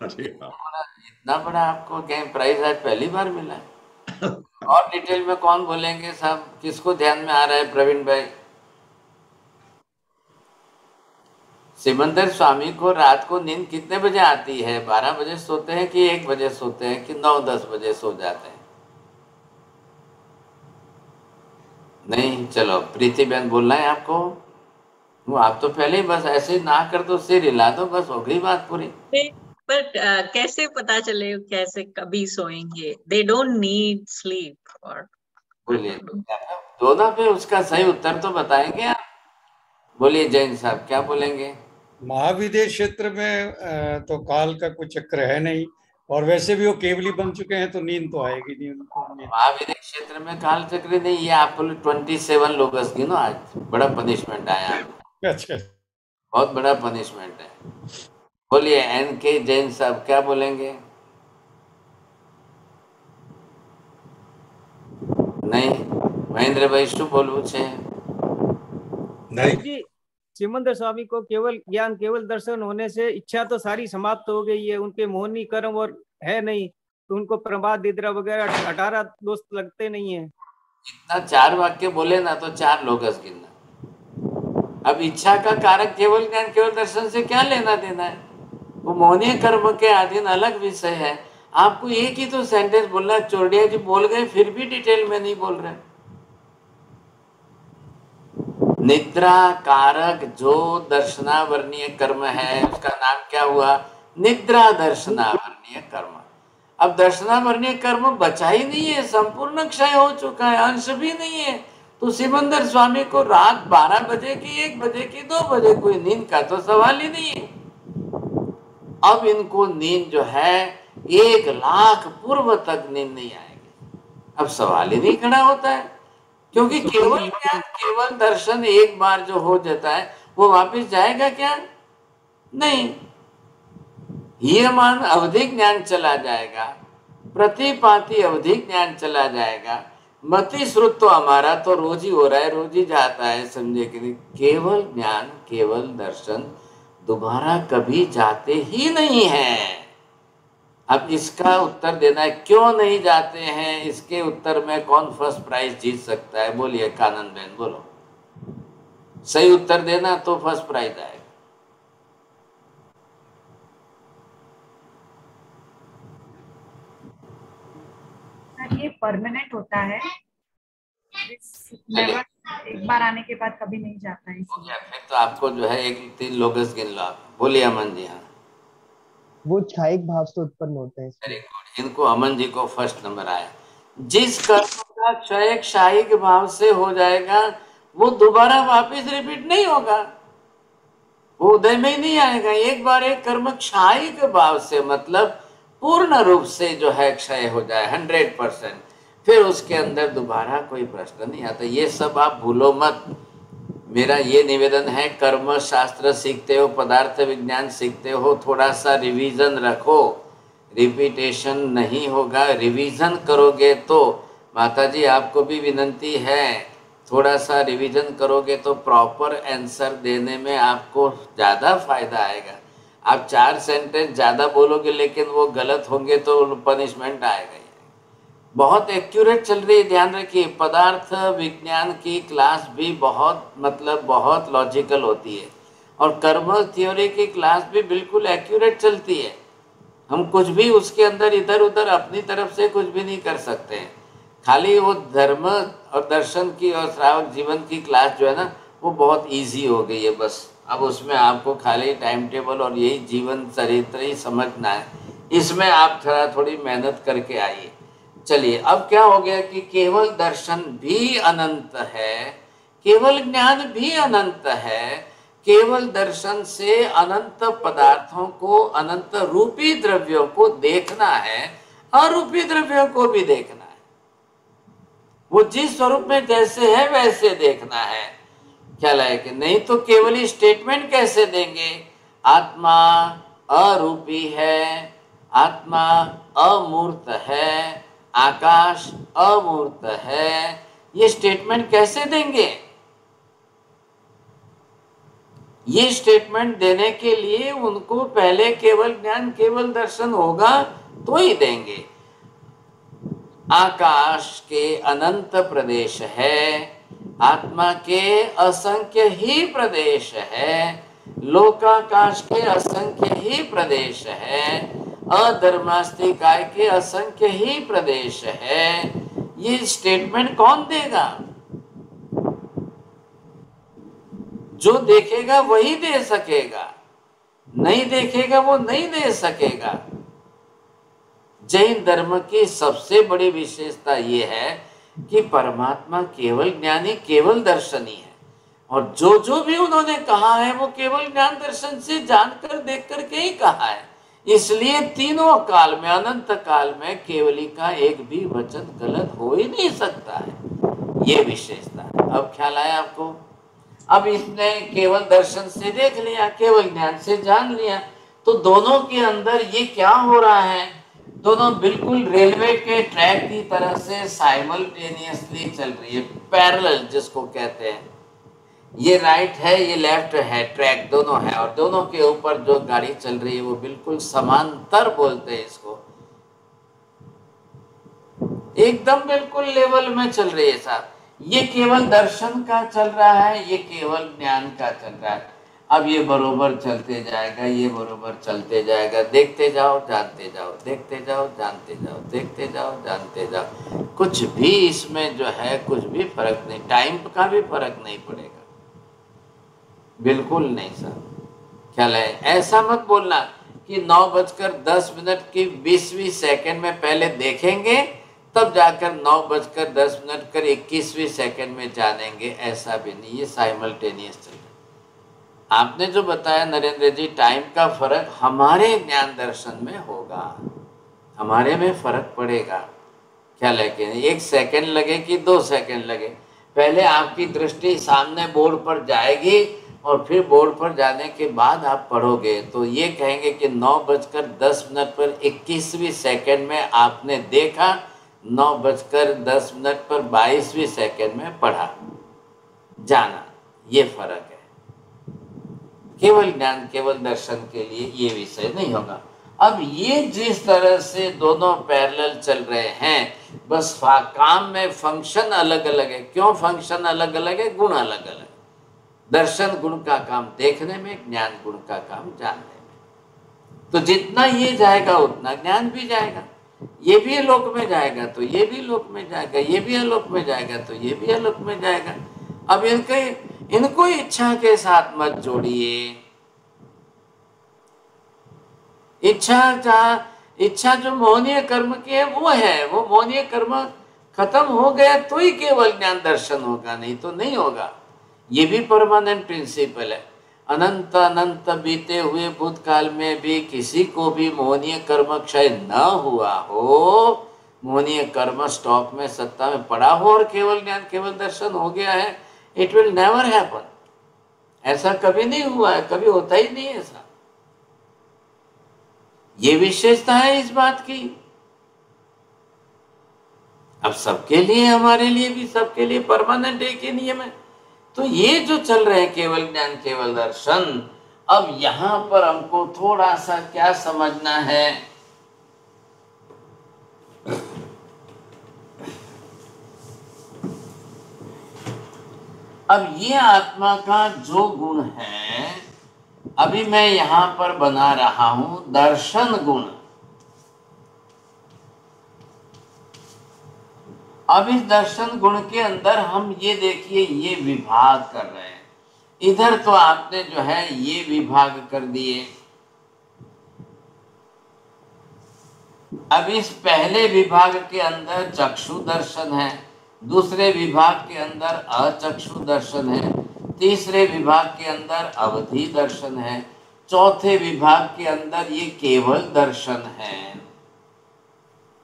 इतना बड़ा आपको गेम प्राइज आज पहली बार मिला है। और डिटेल में कौन बोलेंगे साहब? किसको ध्यान में आ रहा है? प्रवीण भाई। सिमंदर स्वामी को रात को नींद कितने बजे आती है? 12 बजे सोते हैं कि 1 बजे सोते हैं कि 9-10 बजे सो जाते हैं? नहीं, चलो प्रीति बहन बोलना है आपको। वो आप तो पहले ही बस ऐसे ना कर दो, सिर हिला दो, बस हो गई बात पूरी। पर कैसे पता चले कैसे कभी सोएंगे? They don't need sleep. और बोलिए दोनों पे उसका सही उत्तर तो बताएंगे आप। बोलिए जैन साहब, क्या बोलेंगे? महाविदेश क्षेत्र में तो काल का कुछ चक्र है नहीं, और वैसे भी वो केवली बन चुके हैं, तो नींद तो आएगी नहीं उनको। महाविदेश क्षेत्र में काल चक्र नहीं, ये आपको 27 लोग गिनो। आज बड़ा पनिशमेंट आया। अच्छा, बहुत बड़ा पनिशमेंट है। बोलिए NK जैन साहब, क्या बोलेंगे? नहीं, महेंद्र भाई शु बोलू छे? नहीं जी, सिमंदर स्वामी को केवल ज्ञान, केवल दर्शन होने से इच्छा तो सारी समाप्त हो गई है, उनके मोहनी कर्म और है नहीं, तो उनको प्रमाद निद्रा वगैरह 18 दोस्त लगते नहीं है। इतना 4 वाक्य बोले ना तो 4 लोग गिनना। अब इच्छा का कारक केवल ज्ञान, केवल दर्शन से क्या लेना देना है? वो मोहनीय कर्म के अधीन अलग विषय है। आपको एक ही तो सेंटेंस बोलना। चौरडिया जी बोल गए, फिर भी डिटेल में नहीं बोल रहे। निद्रा कारक जो दर्शनावर्णीय कर्म है, उसका नाम क्या हुआ? निद्रा दर्शनावर्णीय कर्म। अब दर्शनावर्णीय कर्म बचा ही नहीं है, संपूर्ण क्षय हो चुका है, अंश भी नहीं है। तो सिमंदर स्वामी को रात 12 बजे की, 1 बजे की, 2 बजे कोई नींद का तो सवाल ही नहीं है। अब इनको नींद जो है 1 लाख पूर्व तक नींद नहीं आएगी। अब सवाल ही नहीं खड़ा होता है, क्योंकि केवल ज्ञान, केवल दर्शन एक बार जो हो जाता है वो वापस जाएगा क्या? नहीं। हीयमान अवधि ज्ञान चला जाएगा, प्रतिपाती अवधि ज्ञान चला जाएगा, मति श्रुत तो हमारा तो रोज ही हो रहा है, रोज ही जाता है, समझे कि नहीं? केवल ज्ञान, केवल दर्शन दोबारा कभी जाते ही नहीं है। अब इसका उत्तर देना है, क्यों नहीं जाते हैं? इसके उत्तर में कौन फर्स्ट प्राइज जीत सकता है? बोलिए कानन बहन, बोलो। सही उत्तर देना तो फर्स्ट प्राइज आएगा। ये परमानेंट होता है, एक बार आने के बाद कभी नहीं जाता है। फिर तो आपको जो है 1-3 लोग गिन लो आप। बोलिए अमन जी। हाँ, वो क्षयिक भाव से उत्पन्न होते हैं। वेरी गुड, इनको अमन जी को फर्स्ट नंबर आया। जिस कर्म का क्षय क्षयिक भाव से हो जाएगा वो दोबारा वापस रिपीट नहीं होगा, वो उदय में ही नहीं आएगा। एक बार एक कर्म क्षयिक भाव से मतलब पूर्ण रूप से जो है क्षय हो जाए 100%, फिर उसके अंदर दोबारा कोई प्रश्न नहीं आता। ये सब आप भूलो मत। मेरा ये निवेदन है, कर्म शास्त्र सीखते हो, पदार्थ विज्ञान सीखते हो, थोड़ा सा रिवीजन रखो। रिपीटेशन नहीं होगा, रिवीजन करोगे तो। माता जी आपको भी विनंती है, थोड़ा सा रिवीजन करोगे तो प्रॉपर आंसर देने में आपको ज़्यादा फायदा आएगा। आप 4 सेंटेंस ज़्यादा बोलोगे लेकिन वो गलत होंगे तो पनिशमेंट आएगा। बहुत एक्यूरेट चल रही है, ध्यान रखिए। पदार्थ विज्ञान की क्लास भी बहुत लॉजिकल होती है, और कर्म थ्योरी की क्लास भी बिल्कुल एक्यूरेट चलती है। हम कुछ भी उसके अंदर इधर उधर अपनी तरफ से कुछ भी नहीं कर सकते हैं। खाली वो धर्म और दर्शन की और श्रावक जीवन की क्लास जो है ना, वो बहुत इजी हो गई है। बस अब उसमें आपको खाली टाइम टेबल और यही जीवन चरित्र ही समझना है। इसमें आप थोड़ी मेहनत करके आइए। चलिए, अब क्या हो गया कि केवल दर्शन भी अनंत है, केवल ज्ञान भी अनंत है। केवल दर्शन से अनंत पदार्थों को, अनंत रूपी द्रव्यों को देखना है, अरूपी द्रव्यों को भी देखना है। वो जिस स्वरूप में जैसे है वैसे देखना है। ख्याल है कि नहीं? तो केवल ही स्टेटमेंट कैसे देंगे? आत्मा अरूपी है, आत्मा अमूर्त है, आकाश अमूर्त है, ये स्टेटमेंट कैसे देंगे? ये स्टेटमेंट देने के लिए उनको पहले केवल ज्ञान केवल दर्शन होगा तो ही देंगे। आकाश के अनंत प्रदेश है, आत्मा के असंख्य ही प्रदेश है, लोकाकाश के असंख्य ही प्रदेश है, अधर्मास्तिकाय के असंख्य ही प्रदेश है। ये स्टेटमेंट कौन देगा? जो देखेगा वही दे सकेगा, नहीं देखेगा वो नहीं दे सकेगा। जैन धर्म की सबसे बड़ी विशेषता ये है कि परमात्मा केवल ज्ञानी केवल दर्शनी है, और जो जो भी उन्होंने कहा है वो केवल ज्ञान दर्शन से जानकर देख करके ही कहा है। इसलिए तीनों काल में, अनंत काल में केवली का एक भी वचन गलत हो ही नहीं सकता है। ये विशेषता है। अब ख्याल आया आपको? अब इसने केवल दर्शन से देख लिया, केवल ज्ञान से जान लिया, तो दोनों के अंदर ये क्या हो रहा है? दोनों बिल्कुल रेलवे के ट्रैक की तरह से साइमल्टेनियसली चल रही है, पैरेलल जिसको कहते हैं। ये राइट है, ये लेफ्ट है, ट्रैक दोनों है, और दोनों के ऊपर जो गाड़ी चल रही है वो बिल्कुल समांतर बोलते हैं इसको, एकदम बिल्कुल लेवल में चल रही है साहब। ये केवल दर्शन का चल रहा है, ये केवल ज्ञान का चल रहा है। अब ये बरोबर चलते जाएगा, ये बरोबर चलते जाएगा, देखते जाओ जानते जाओ, देखते जाओ जानते जाओ, देखते जाओ जानते जाओ। कुछ भी इसमें जो है कुछ भी फर्क नहीं, टाइम का भी फर्क नहीं पड़ेगा, बिल्कुल नहीं साहब। ख्याल है? ऐसा मत बोलना कि 9:10 की 20वीं सेकंड में पहले देखेंगे तब जाकर 9:10 में जानेंगे, ऐसा भी नहीं। ये साइमल्टेनियस चल रहा है। आपने जो बताया नरेंद्र जी, टाइम का फर्क हमारे ज्ञान दर्शन में होगा, हमारे में फर्क पड़ेगा। क्या लगे? 1 सेकंड लगे कि 2 सेकंड लगे, पहले आपकी दृष्टि सामने बोर्ड पर जाएगी और फिर बोर्ड पर जाने के बाद आप पढ़ोगे तो ये कहेंगे कि 9:10 पर 21वीं सेकंड में आपने देखा, 9:10 पर 22वीं सेकंड में पढ़ा, जाना। ये फर्क है। केवल ज्ञान केवल दर्शन के लिए ये विषय नहीं होगा। अब ये जिस तरह से दोनों पैरेलल चल रहे हैं, बस काम में फंक्शन अलग अलग है। क्यों फंक्शन अलग अलग है? गुण अलग अलग। दर्शन गुण का काम देखने में, ज्ञान गुण का काम जानने में। तो जितना ये जाएगा उतना ज्ञान भी जाएगा। ये भी लोक में जाएगा तो ये भी लोक में जाएगा, ये भी अलोक में जाएगा तो ये भी अलोक में जाएगा। अब इनको इच्छा के साथ मत जोड़िए। इच्छा जो मोहनीय कर्म की है वो है, वो मोहनीय कर्म खत्म हो गया तो ही केवल ज्ञान दर्शन होगा, नहीं तो नहीं होगा। ये भी परमानेंट प्रिंसिपल है। अनंत अनंत बीते हुए भूतकाल में भी किसी को भी मोहनीय कर्म क्षय न हुआ हो, मोहनीय कर्म स्टॉक में सत्ता में पड़ा हो और केवल ज्ञान केवल दर्शन हो गया है, इट विल नेवर हैपन। ऐसा कभी नहीं हुआ है, कभी होता ही नहीं ऐसा। ये विशेषता है इस बात की। अब सबके लिए, हमारे लिए भी, सबके लिए परमानेंट एक ही नियम है। तो ये जो चल रहे हैं केवल ज्ञान केवल दर्शन, अब यहां पर हमको थोड़ा सा क्या समझना है, अब ये आत्मा का जो गुण है, अभी मैं यहां पर बना रहा हूं दर्शन गुण। अब इस दर्शन गुण के अंदर हम ये देखिए, ये विभाग कर रहे हैं। इधर तो आपने जो है ये विभाग कर दिए। अब इस पहले विभाग के अंदर चक्षु दर्शन है, दूसरे विभाग के अंदर अचक्षु दर्शन है, तीसरे विभाग के अंदर अवधि दर्शन है, चौथे विभाग के अंदर ये केवल दर्शन है।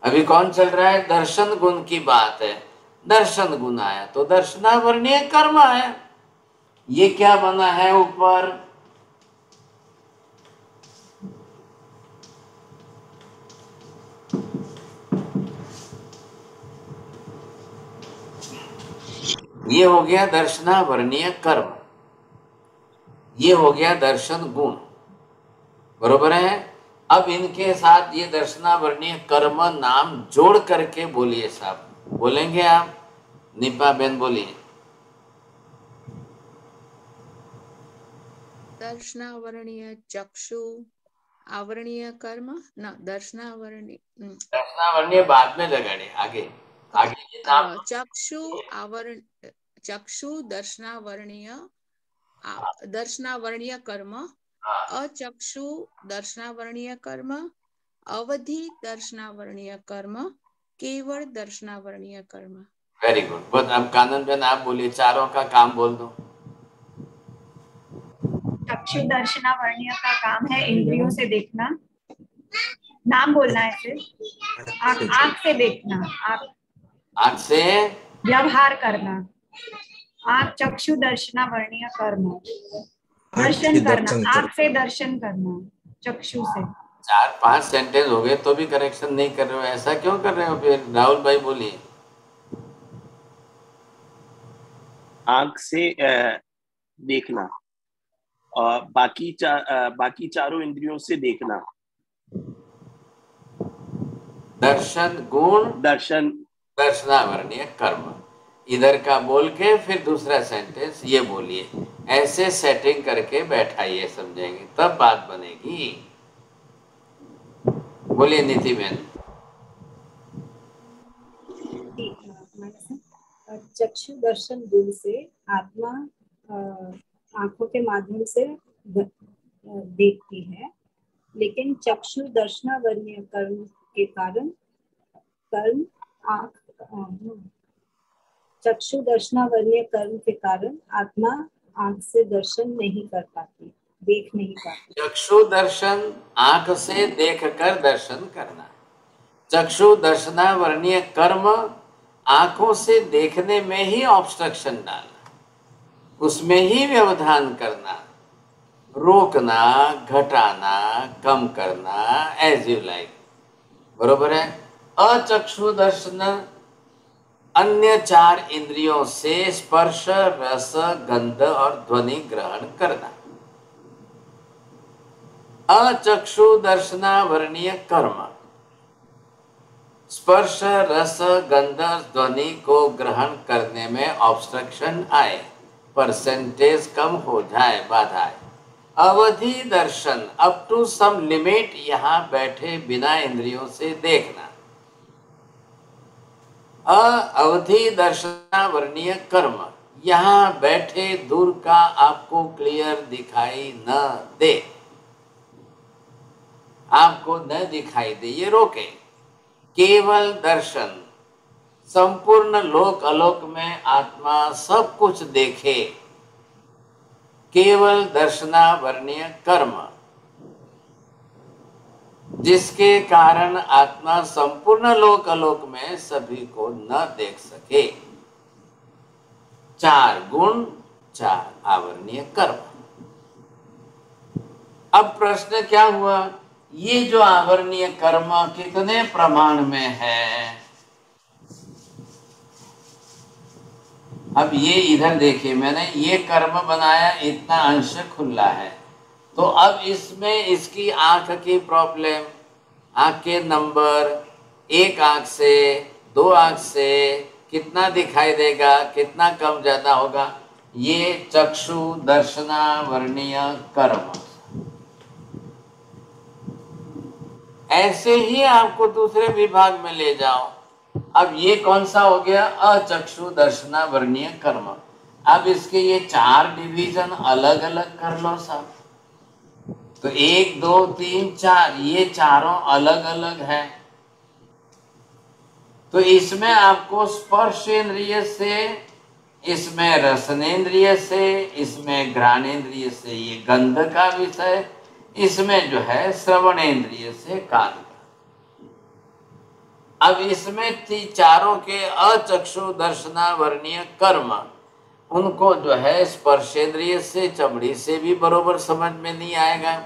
अभी कौन चल रहा है? दर्शन गुण की बात है। दर्शन गुण आया तो दर्शनावर्णीय कर्म आया। ये क्या बना है ऊपर? ये हो गया दर्शनावर्णीय कर्म, ये हो गया दर्शन गुण, बरोबर है। अब इनके साथ ये दर्शनावर्णीय कर्म नाम जोड़ करके बोलिए साहब, बोलेंगे आप? निपा बेन बोलिए। दर्शनावरणीय चक्षु आवरणीय कर्म न दर्शनावर्णीय बाद में लगाड़े, आगे आगे ये नाम चक्षु दर्शनावर्णीय कर्म, अचक्षु दर्शनावर्णीय कर्म, अवधि दर्शनावर्णीय कर्म, केवल दर्शनावर्णीय कर्म। Very good. बस अब कानन बेन आप बोलिए, चारों का काम बोल दो। चक्षु दर्शनावर्णीय का काम है इंद्रियों से देखना, नाम बोलना है फिर आँख से देखना, आँख से व्यवहार करना, आँख चक्षु दर्शनावर्णीय कर्म, दर्शन करना, आँख से दर्शन करना, चक्षु से। 4-5 सेंटेंस हो गए तो भी करेक्शन नहीं कर रहे हो, ऐसा क्यों कर रहे हो फिर? राहुल भाई बोलिए। आँख से देखना, बाकी चारों इंद्रियों से देखना, दर्शन गुण, दर्शनावर्णीय कर्म। इधर का बोल के फिर दूसरा सेंटेंस ये बोलिए, ऐसे सेटिंग करके बैठाइए, समझेंगे तब बात बनेगी। बोलिए नीति बहन। चक्षु दर्शन गुण से आत्मा आंखों के माध्यम से देखती है, लेकिन चक्षु दर्शनावर्णीय कर्म के कारण चक्षु दर्शनावर्णीय कर्म के कारण आत्मा आंख से दर्शन नहीं कर पाती, देख नहीं पाती। चक्षु दर्शन आंख से देखकर दर्शन करना, चक्षु दर्शनावर्णीय कर्म आंखों से देखने में ही ऑब्स्ट्रक्शन डालना, उसमें ही व्यवधान करना, रोकना, घटाना, कम करना, एज यू लाइक, बरोबर है। अचक्षु दर्शन अन्य 4 इंद्रियों से स्पर्श, रस, गंध और ध्वनि ग्रहण करना। अचक्षु दर्शनावर्णीय कर्म स्पर्श, रस, गंध, ध्वनि को ग्रहण करने में ऑब्स्ट्रक्शन आए, परसेंटेज कम हो जाए, बाधा आए। अवधि दर्शन अप टू सम लिमिट, यहाँ बैठे बिना इंद्रियों से देखना। अवधि दर्शनावर्णीय कर्म, यहाँ बैठे दूर का आपको क्लियर दिखाई न दे, आपको न दिखाई दे, ये रोके। केवल दर्शन, संपूर्ण लोक अलोक में आत्मा सब कुछ देखे, केवल दर्शनावर्णीय कर्म, जिसके कारण आत्मा संपूर्ण लोक अलोक में सभी को न देख सके। 4 गुण, 4 आवरणीय कर्म। अब प्रश्न क्या हुआ, ये जो आवरणीय कर्म कितने प्रमाण में है? अब ये इधर देखिए, मैंने ये कर्म बनाया, इतना अंश खुला है, तो अब इसमें इसकी आंख की प्रॉब्लम, आंख के नंबर, 1 आंख से 2 आंख से कितना दिखाई देगा, कितना कम ज्यादा होगा, ये चक्षु दर्शनावर्णीय कर्म। ऐसे ही आपको दूसरे विभाग में ले जाओ। अब ये कौन सा हो गया? अचक्षु दर्शनावर्णीय कर्म। अब इसके ये 4 डिवीजन अलग अलग कर लो साहब, तो 1 2 3 4, ये चारों अलग अलग है। तो इसमें आपको स्पर्शेंद्रिय से, इसमें रसनेन्द्रिय से, इसमें घ्राणेन्द्रिय से ये गंध का विषय, इसमें जो है श्रवणेन्द्रिय से कान का। अब इसमें चारों के अचक्षु दर्शनावर्णीय कर्म उनको जो है स्पर्शेंद्रिय से, चमड़ी से भी बरोबर समझ में नहीं आएगा।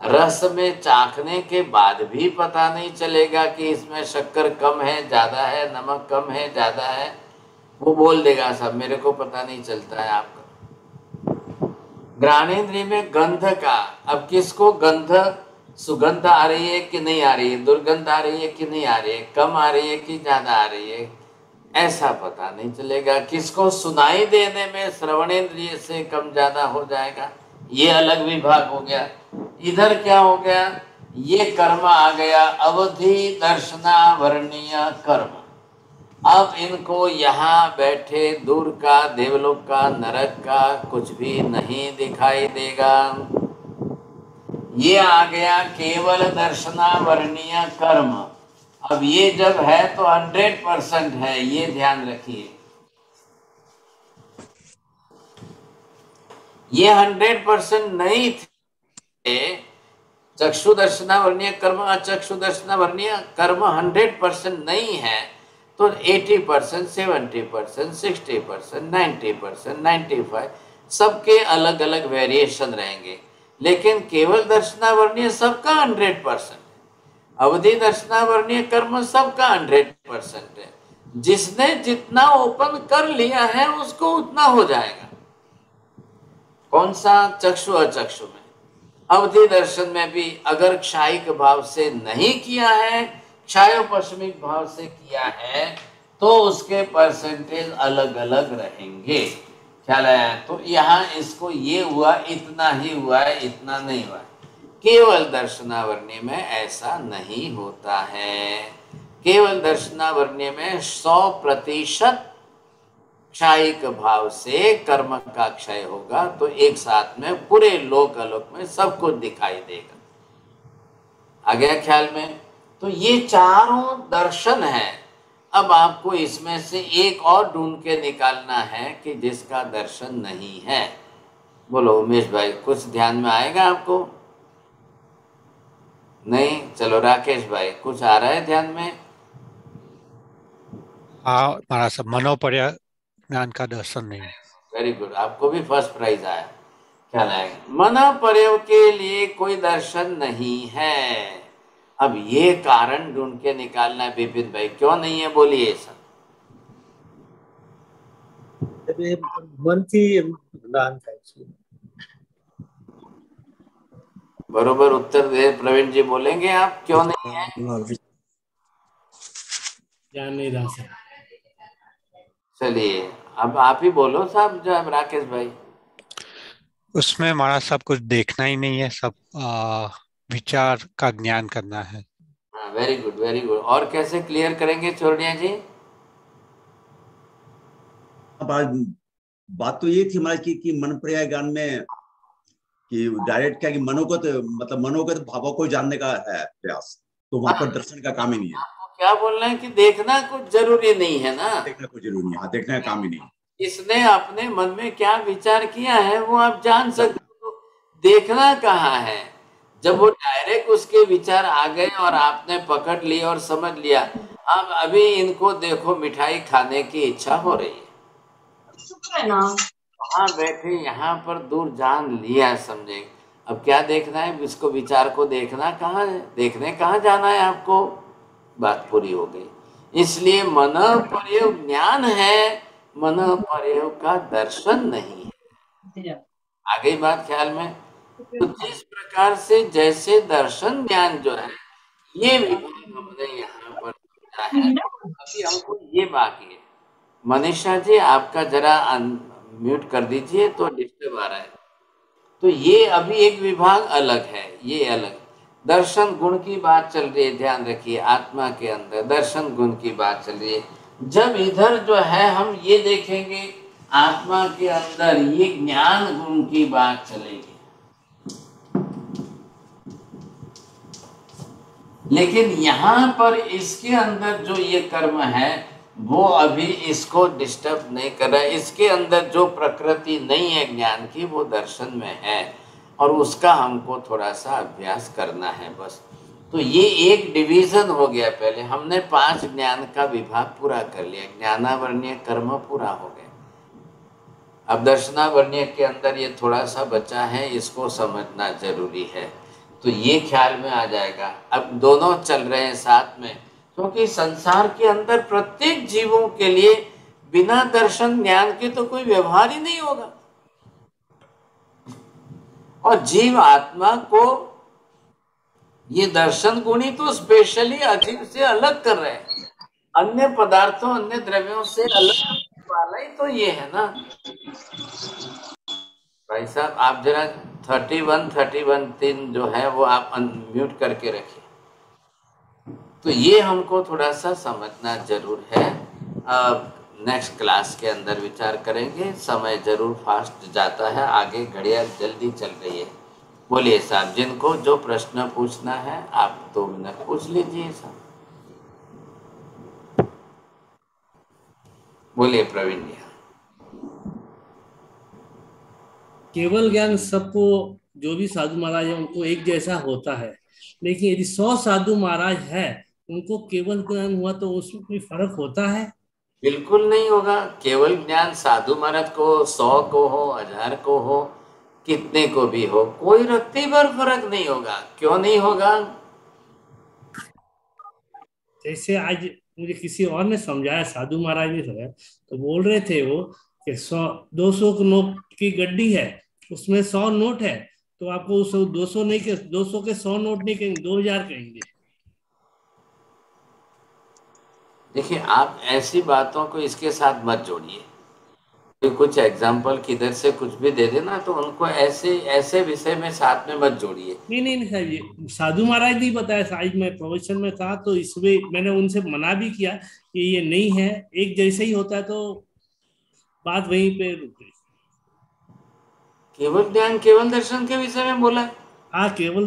रस में चाखने के बाद भी पता नहीं चलेगा कि इसमें शक्कर कम है, ज्यादा है, नमक कम है, ज्यादा है। वो बोल देगा साहब मेरे को पता नहीं चलता है आपका। घ्राणेंद्रिय में गंध का, अब किसको गंध, सुगंध आ रही है कि नहीं आ रही है, दुर्गंध आ रही है कि नहीं आ रही है, कम आ रही है कि ज्यादा आ रही है, ऐसा पता नहीं चलेगा। किसको सुनाई देने में श्रवणेंद्रिय से कम ज्यादा हो जाएगा, ये अलग विभाग हो गया। इधर क्या हो गया, ये कर्म आ गया अवधि दर्शनावरणीय कर्म। अब इनको यहाँ बैठे दूर का, देवलोक का, नरक का कुछ भी नहीं दिखाई देगा। ये आ गया केवल दर्शनावरणीय कर्म। अब ये जब है तो 100% है, ये ध्यान रखिए। ये 100% नहीं थे। चक्षु दर्शनावरणीय कर्म, अचक्षु दर्शनावरणीय कर्म 100% नहीं है तो 80%, 70%, 60%, 90%, 95% सबके अलग अलग वेरिएशन रहेंगे। लेकिन केवल दर्शनावरणीय सबका 100%, अवधि दर्शनावरणीय कर्म सबका 100% है। जिसने जितना ओपन कर लिया है उसको उतना हो जाएगा। कौन सा, चक्षु अचक्षु में। अवधि दर्शन में भी अगर क्षायिक भाव से नहीं किया है, क्षायोपशमिक भाव से किया है, तो उसके परसेंटेज अलग अलग रहेंगे। ख्याल आया? तो यहाँ इसको ये हुआ, इतना ही हुआ है, इतना नहीं हुआ है। केवल दर्शनावरणीय में ऐसा नहीं होता है। केवल दर्शनावरणीय में 100% क्षायिक भाव से कर्म का क्षय होगा, तो एक साथ में पूरे लोक आलोक में सब कुछ दिखाई देगा। आ गया ख्याल में? तो ये चारों दर्शन है। अब आपको इसमें से एक और ढूंढ के निकालना है कि जिसका दर्शन नहीं है। बोलो उमेश भाई, कुछ ध्यान में आएगा आपको? नहीं? चलो राकेश भाई, कुछ आ रहा है ध्यान में? हाँ, हमारा सब मनोपर्य ज्ञान का दर्शन नहीं है। वेरी गुड, आपको भी फर्स्ट प्राइज आया। ख्याल आएगा? मनोपर्य के लिए कोई दर्शन नहीं है। अब ये कारण ढूंढ के निकालना है विपिन भाई, क्यों नहीं है बोलिए सर। बरोबर उत्तर दे प्रवीण जी, बोलेंगे आप क्यों नहीं है? ध्यान नहीं रहा सर। चलिए अब आप ही बोलो साहब, जब राकेश भाई। उसमें हमारा सब कुछ देखना ही नहीं है, सब विचार का ज्ञान करना है। Very good, very good. और कैसे क्लियर करेंगे चोरनिया जी? बात तो ये थी हमारी कि मन पर्याय ज्ञान में कि डायरेक्ट क्या कि मनोगत, मतलब मनोगत भावों को जानने का है प्रयास, तो वहां पर दर्शन का काम ही नहीं है। आपको क्या बोलना है कि देखना कुछ जरूरी नहीं है ना? देखना कुछ जरूरी नहीं है, देखने का काम ही नहीं है। इसने अपने मन में क्या विचार किया है वो आप जान सकते हो। देखना कहाँ है? जब वो डायरेक्ट उसके विचार आ गए और आपने पकड़ लिया और समझ लिया, अब अभी इनको देखो मिठाई खाने की इच्छा हो रही है, वहां बैठे यहाँ पर दूर जान लिया, समझे। अब क्या देखना है इसको, विचार को देखना कहाँ है, देखने कहाँ जाना है आपको? बात पूरी हो गई। इसलिए मन पर्यव ज्ञान है, मन पर्यव का दर्शन नहीं है। आ गई बात ख्याल में? तो जिस प्रकार से जैसे दर्शन ज्ञान जो है ये विभाग हमने यहाँ पर किया है, अभी हमको ये बाकी है। मनीषा जी आपका जरा म्यूट कर दीजिए, तो डिस्टर्ब आ रहा है। तो ये अभी एक विभाग अलग है, ये अलग। दर्शन गुण की बात चल रही है, ध्यान रखिए। आत्मा के अंदर दर्शन गुण की बात चल रही है। जब इधर जो है हम ये देखेंगे आत्मा के अंदर ये ज्ञान गुण की बात चलेगी। लेकिन यहाँ पर इसके अंदर जो ये कर्म है वो अभी इसको डिस्टर्ब नहीं कर रहा है। इसके अंदर जो प्रकृति नहीं है ज्ञान की वो दर्शन में है, और उसका हमको थोड़ा सा अभ्यास करना है बस। तो ये एक डिवीजन हो गया। पहले हमने 5 ज्ञान का विभाग पूरा कर लिया, ज्ञानावरणीय कर्म पूरा हो गया। अब दर्शनावर्ण्य के अंदर ये थोड़ा सा बचा है, इसको समझना जरूरी है, तो ये ख्याल में आ जाएगा। अब दोनों चल रहे हैं साथ में, क्योंकि संसार के अंदर प्रत्येक जीवों के लिए बिना दर्शन ज्ञान के तो कोई व्यवहार ही नहीं होगा। और जीव आत्मा को ये दर्शन गुणी तो स्पेशली अजीब से अलग कर रहे हैं, अन्य पदार्थों अन्य द्रव्यों से अलग वाला ही तो ये है ना। भाई साहब आप जरा 31 3 जो है वो आप अनम्यूट करके रखिए। तो ये हमको थोड़ा सा समझना जरूर है। अब नेक्स्ट क्लास के अंदर विचार करेंगे। समय जरूर फास्ट जाता है, आगे घड़ियां जल्दी चल रही है। बोलिए साहब, जिनको जो प्रश्न पूछना है आप 2 मिनट पूछ लीजिए साहब। बोलिए प्रवीण जी। केवल ज्ञान सबको, जो भी साधु महाराज है उनको एक जैसा होता है, लेकिन यदि 100 साधु महाराज है उनको केवल ज्ञान हुआ तो उसमें कोई फर्क होता है? बिल्कुल नहीं होगा। केवल ज्ञान साधु महाराज को 100 को हो, 1000 को हो, कितने को भी हो, कोई रत्ती भर फर्क नहीं होगा। क्यों नहीं होगा? जैसे आज मुझे किसी और ने समझाया, साधु महाराज ने समझाया, तो बोल रहे थे वो कि 100-200 नोट की गड्डी है, उसमें 100 नोट है, तो आपको उस 200 नहीं के 200 के 100 नोट नहीं कहेंगे, 2000 कहेंगे। देखिए आप ऐसी बातों को इसके साथ मत जोड़िए। कुछ एग्जाम्पल किधर से कुछ भी दे देना तो उनको ऐसे विषय में साथ में मत जोड़िए। नहीं साहब, ये साधु महाराज ने बताया। आज मैं प्रोफेशन में था तो इसमें मैंने उनसे मना भी किया कि ये नहीं है, एक जैसे ही होता है, तो बात वहीं पे रुक गई। केवल ज्ञान केवल दर्शन के विषय में बोला। हाँ, केवल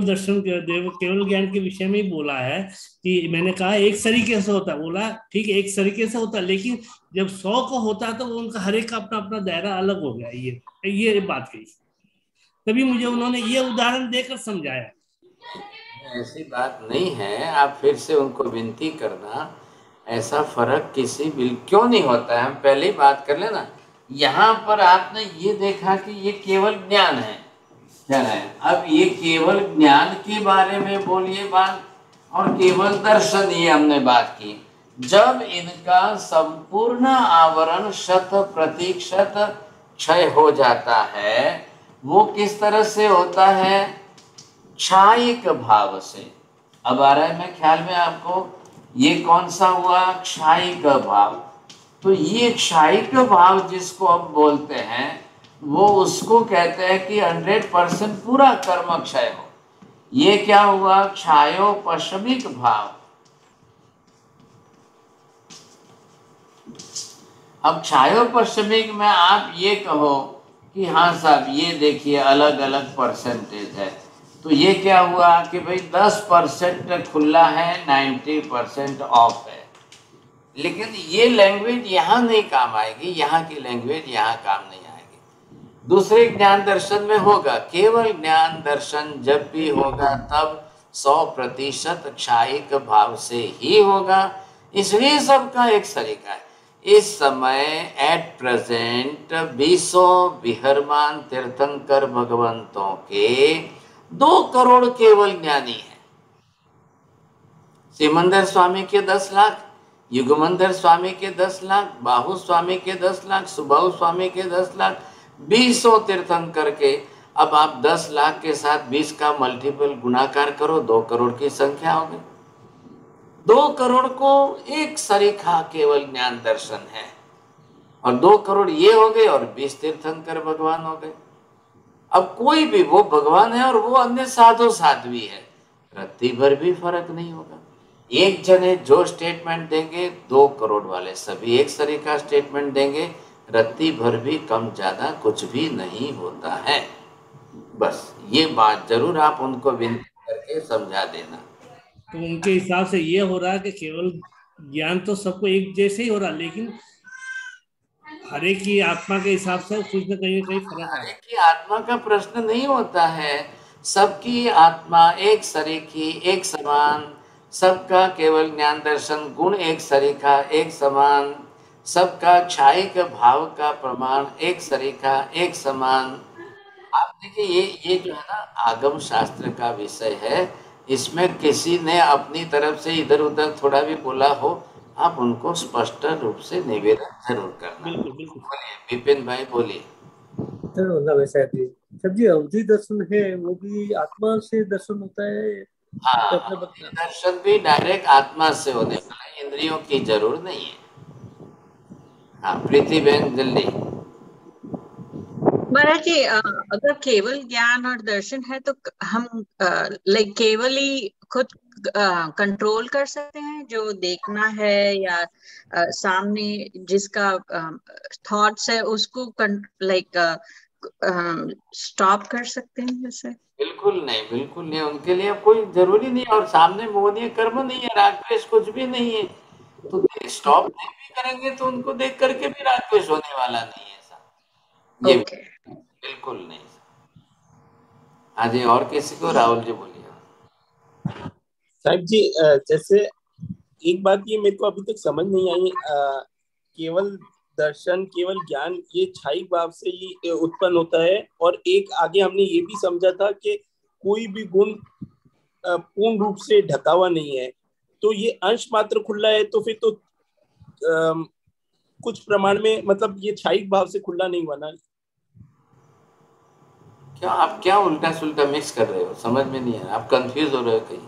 दर्शन केवल ज्ञान के विषय में ही बोला है कि मैंने कहा एक तरीके से होता है। बोला ठीक है, एक तरीके से होता है, लेकिन जब 100 को होता तो उनका हर एक का अपना अपना दायरा अलग हो गया। ये बात कही, तभी मुझे उन्होंने ये उदाहरण देकर समझाया। ऐसी बात नहीं है, आप फिर से उनको विनती करना, ऐसा फर्क किसी क्यों नहीं होता है। हम पहले ही बात कर लेना। यहाँ पर आपने ये देखा कि ये केवल ज्ञान है, क्या है। अब ये केवल ज्ञान के बारे में बोलिए बात, और केवल दर्शन ये हमने बात की। जब इनका संपूर्ण आवरण 100% क्षय हो जाता है, वो किस तरह से होता है? क्षायिक भाव से। अब आ रहा है मैं ख्याल में आपको, ये कौन सा हुआ? क्षायिक भाव। तो ये क्षायिक भाव जिसको हम बोलते हैं, वो उसको कहते हैं कि 100% पूरा कर्म क्षय हो। ये क्या हुआ? क्षायोपशमिक भाव। अब क्षायोपशमिक में आप ये कहो कि हाँ साहब ये देखिए अलग अलग परसेंटेज है, तो ये क्या हुआ कि भाई 10% खुला है, 90% ऑफ है। लेकिन ये लैंग्वेज यहाँ नहीं काम आएगी, यहाँ की लैंग्वेज यहाँ काम नहीं आएगी। दूसरे ज्ञान दर्शन में होगा, केवल ज्ञान दर्शन जब भी होगा तब 100% क्षायिक भाव से ही होगा। इसलिए सबका एक तरीका है। इस समय एट प्रेजेंट 20 विहरमान तीर्थंकर भगवंतों के 2 करोड़ केवल ज्ञानी है। सिमंदर स्वामी के 10 लाख, युगमंदर स्वामी के 10 लाख, बाहु स्वामी के 10 लाख, सुबाहु स्वामी के 10 लाख, 20 तीर्थंकर के। अब आप 10 लाख के साथ 20 का मल्टीपल गुणाकार करो, 2 करोड़ की संख्या हो गई। 2 करोड़ को एक सरीखा केवल ज्ञान दर्शन है, और 2 करोड़ ये हो गए और 20 तीर्थंकर भगवान हो गए। अब कोई भी, वो भगवान है और वो अन्य साधु साध्वी है, रत्ती भर भी फर्क नहीं होगा। एक जने जो स्टेटमेंट देंगे, 2 करोड़ वाले सभी एक तरीका स्टेटमेंट देंगे, रत्ती भर भी कम ज्यादा कुछ भी नहीं होता है। बस ये बात जरूर आप उनको विनती करके समझा देना। तो उनके हिसाब से ये हो रहा है कि केवल ज्ञान तो सबको एक जैसे ही हो रहा, लेकिन हर एक की आत्मा के हिसाब से कुछ न कहीं फर्क है। हर एक की आत्मा का प्रश्न नहीं होता है, सबकी आत्मा एक सरीखी, एक समान, सबका केवल ज्ञान दर्शन गुण एक सरीखा, एक समान, सबका क्षायिक भाव का प्रमाण एक सरीखा, एक समान। आप देखिए ये जो है ना आगम शास्त्र का विषय है, इसमें किसी ने अपनी तरफ से इधर उधर थोड़ा भी बोला हो, आप उनको स्पष्ट रूप से निवेदन जरूर करना। बिल्कुल बिल्कुल। बोलिए विपिन भाई, बोलिए। सर जी अवधि दर्शन है वो भी आत्मा से दर्शन होता है? हाँ, दर्शन भी डायरेक्ट आत्मा से होने वाला है, इंद्रियों की जरूर नहीं है। हाँ प्रीति बहन जल्दी। महाराज जी, अगर केवल ज्ञान और दर्शन है तो हम लाइक केवल ही खुद कंट्रोल कर सकते हैं जो देखना है, या सामने जिसका थॉट्स है उसको लाइक स्टॉप कर सकते हैं जैसे? बिल्कुल नहीं, बिल्कुल नहीं, उनके लिए कोई जरूरी नहीं। और सामने मोहनीय कर्म नहीं है, राग द्वेष कुछ भी नहीं है, तो स्टॉप नहीं भी करेंगे तो उनको देख करके भी राग द्वेष होने वाला नहीं है ऐसा, ये बिल्कुल नहीं। हाँ जी, और किसी को? राहुल जी बोलिए। साहब जी जैसे एक बात ये मेरे को अभी तक समझ नहीं आई, केवल दर्शन केवल ज्ञान ये क्षायिक भाव से ही उत्पन्न होता है, और एक आगे हमने ये भी समझा था कि कोई भी गुण पूर्ण रूप से ढका हुआ नहीं है, तो ये अंश मात्र खुला है, तो फिर तो कुछ प्रमाण में मतलब ये क्षायिक भाव से खुला नहीं हुआ ना? क्या आप क्या उल्टा सुल्टा मिक्स कर रहे हो, समझ में नहीं आ रहा, आप कंफ्यूज हो रहे हो कहीं?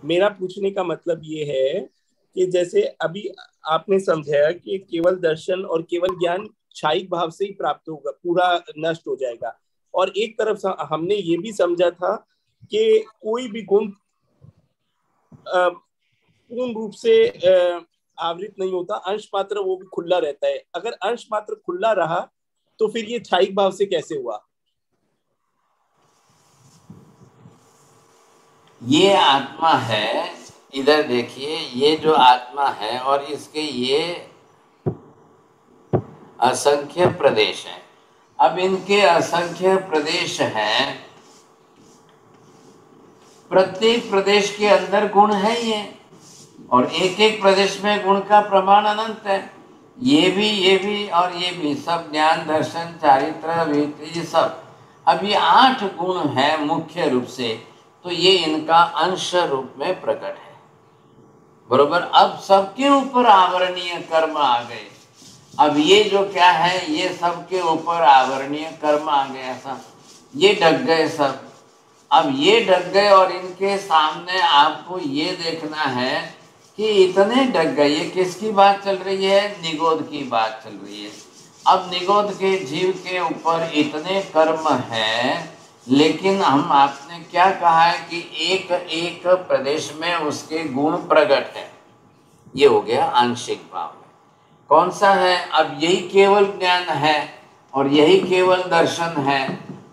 मेरा पूछने का मतलब ये है कि जैसे अभी आपने समझाया कि केवल दर्शन और केवल ज्ञान क्षायिक भाव से ही प्राप्त होगा, पूरा नष्ट हो जाएगा, और एक तरफ हमने ये भी समझा था कि कोई भी गुण पूर्ण रूप से आवृत नहीं होता, अंश मात्र वो भी खुला रहता है। अगर अंश मात्र खुला रहा तो फिर ये क्षायिक भाव से कैसे हुआ? ये आत्मा है, इधर देखिए, ये जो आत्मा है और इसके ये असंख्य प्रदेश हैं। अब इनके असंख्य प्रदेश हैं, प्रत्येक प्रदेश के अंदर गुण है ये, और एक एक प्रदेश में गुण का प्रमाण अनंत है। ये भी और ये भी सब ज्ञान दर्शन चारित्र वित्त ये सब। अब ये 8 गुण है मुख्य रूप से, तो ये इनका अंश रूप में प्रकट है, बरोबर। अब सबके ऊपर आवरणीय कर्म आ गए। अब ये जो क्या है, ये सबके ऊपर आवरणीय कर्म आ गए, ऐसा ये ढक गए सब। अब ये ढक गए और इनके सामने आपको ये देखना है कि इतने ढक गए। ये किसकी बात चल रही है? निगोध की बात चल रही है। अब निगोध के जीव के ऊपर इतने कर्म हैं, लेकिन हम आपने क्या कहा है कि एक एक प्रदेश में उसके गुण प्रकट है। ये हो गया आंशिक भाव में। कौन सा है? अब यही केवल ज्ञान है और यही केवल दर्शन है।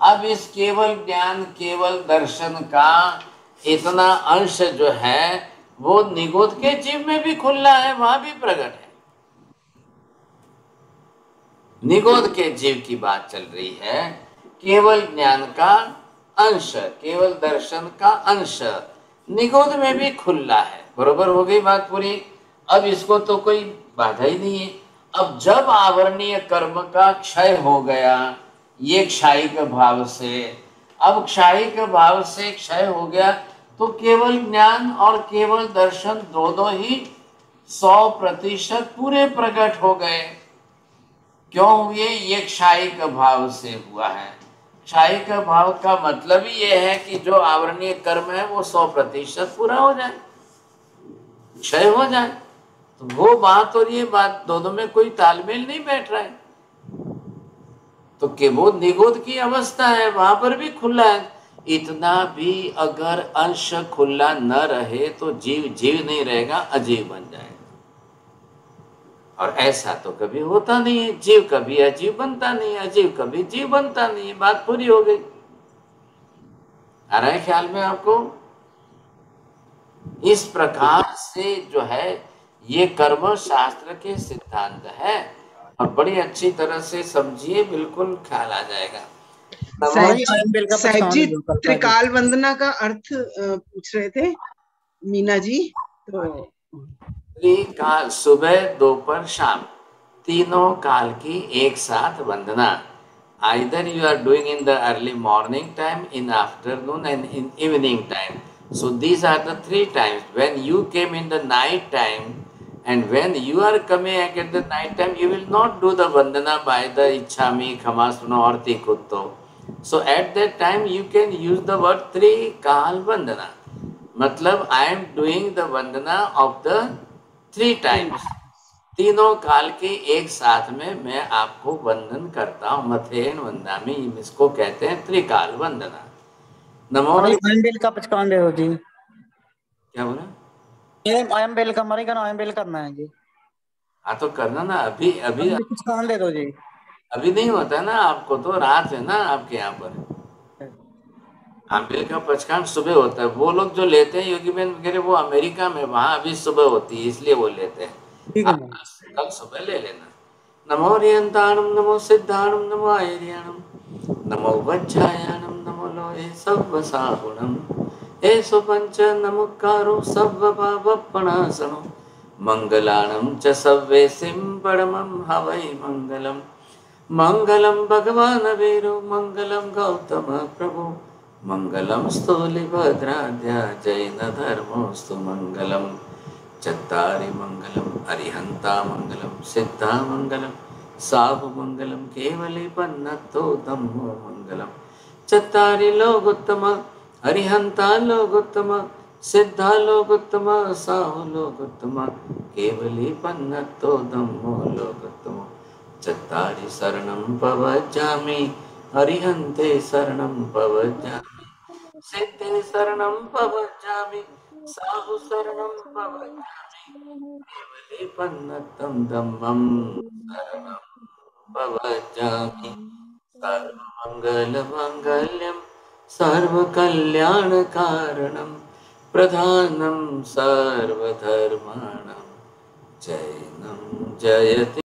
अब इस केवल ज्ञान केवल दर्शन का इतना अंश जो है वो निगोध के जीव में भी खुला है, वहां भी प्रकट है। निगोध के जीव की बात चल रही है, केवल ज्ञान का अंश, केवल दर्शन का अंश निगोध में भी खुला है, बरोबर हो गई बात पूरी। अब इसको तो कोई बाधा ही नहीं है। अब जब आवरणीय कर्म का क्षय हो गया ये क्षायिक भाव से, अब क्षायिक भाव से क्षय हो गया तो केवल ज्ञान और केवल दर्शन दोनों ही 100% पूरे प्रकट हो गए। क्यों हुए? ये क्षायिक भाव से हुआ है। क्षायिक भाव का मतलब ही ये है कि जो आवरणीय कर्म है वो 100% पूरा हो जाए, क्षय हो जाए। तो वो बात और ये बात दोनों में कोई तालमेल नहीं बैठ रहा है। तो कि वो निगोध की अवस्था है, वहां पर भी खुला है। इतना भी अगर अंश खुला न रहे तो जीव जीव नहीं रहेगा, अजीव बन जाएगा। और ऐसा तो कभी होता नहीं है, जीव कभी अजीव बनता नहीं है, अजीव कभी जीव बनता नहीं है। बात पूरी हो गई। आ रहा है ख्याल में आपको? इस प्रकार से जो है ये कर्म शास्त्र के सिद्धांत है, और बड़ी अच्छी तरह से समझिए, बिल्कुल ख्याल आ जाएगा। साहिब जी त्रिकाल वंदना का अर्थ पूछ रहे थे मीना जी। तो त्रिकाल सुबह दोपहर शाम, तीनों काल की एक साथ वंदना। Either you are doing in the early morning time, in afternoon and in evening time. So these are the 3 times. When you came in the night time and when you are coming at the night time, you will not do the vandana by the Ichchami, Khamasno or Tikutto. So at that time you can use the word 3 kal vandana. मतलब I am doing the vandana of the 3 times. तीनों काल के एक साथ में मैं आपको वंदन करता हूँ। मथेन वंदामी, इसको कहते हैं त्रिकाल वंदना। नमो बेल का पचकान दे दो जी। क्या बोला? आयम बेल का मरे का आयम बेल करना है जी। हाँ तो करना ना, अभी अभी पचकान दे दो जी। अभी नहीं होता है ना, आपको तो रात है ना आपके यहाँ पर। आम्बेल का पचकान सुबह होता है। वो लोग जो लेते हैं योगी बहन वगैरह, वो अमेरिका में, वहाँ अभी सुबह होती है इसलिए वो लेते हैं। कल सुबह ले लेना। नमो रियंताणम, नमो सिद्धाणम, नमो आयर्याणम, नमो वज्रायाणम, नमो लोहे सव्वसाहुणम, एषु पंच नमुकारो सव्वपावपणासनो, मंगलाणं च सव्वेसिं परमं हवै मंगलम। मंगलम भगवान वीरो, मंगलम गौतम प्रभु, मंगलम स्थूलिभद्राद्या जैन धर्मोस्तु मंगलम। चत्तारि मंगलम अरिहंता मंगलम, सिद्धा मंगलम, साहु मंगलम, केवली पन्नतो धम्मो मंगलम। चत्तारि लोकोत्तम, अरिहंता लोकोत्तम, सिद्धा लोकोत्तम, साहु लोकोत्तम, केवली पन्नतो धम्मो लोकोत्तम। चत्तारि शरणं पवज्जामि, अरिहन्ते शरणं पवज्जामि, सिद्धे शरणं पवज्जामि, साहु शरणं पवज्जामि, केवली पन्नतं धम्मं शरणं पवज्जामि। सर्वमङ्गलमाङ्गल्यं सर्वकल्याणकारणं प्रधानं सर्वधर्माणां जयनं जयति।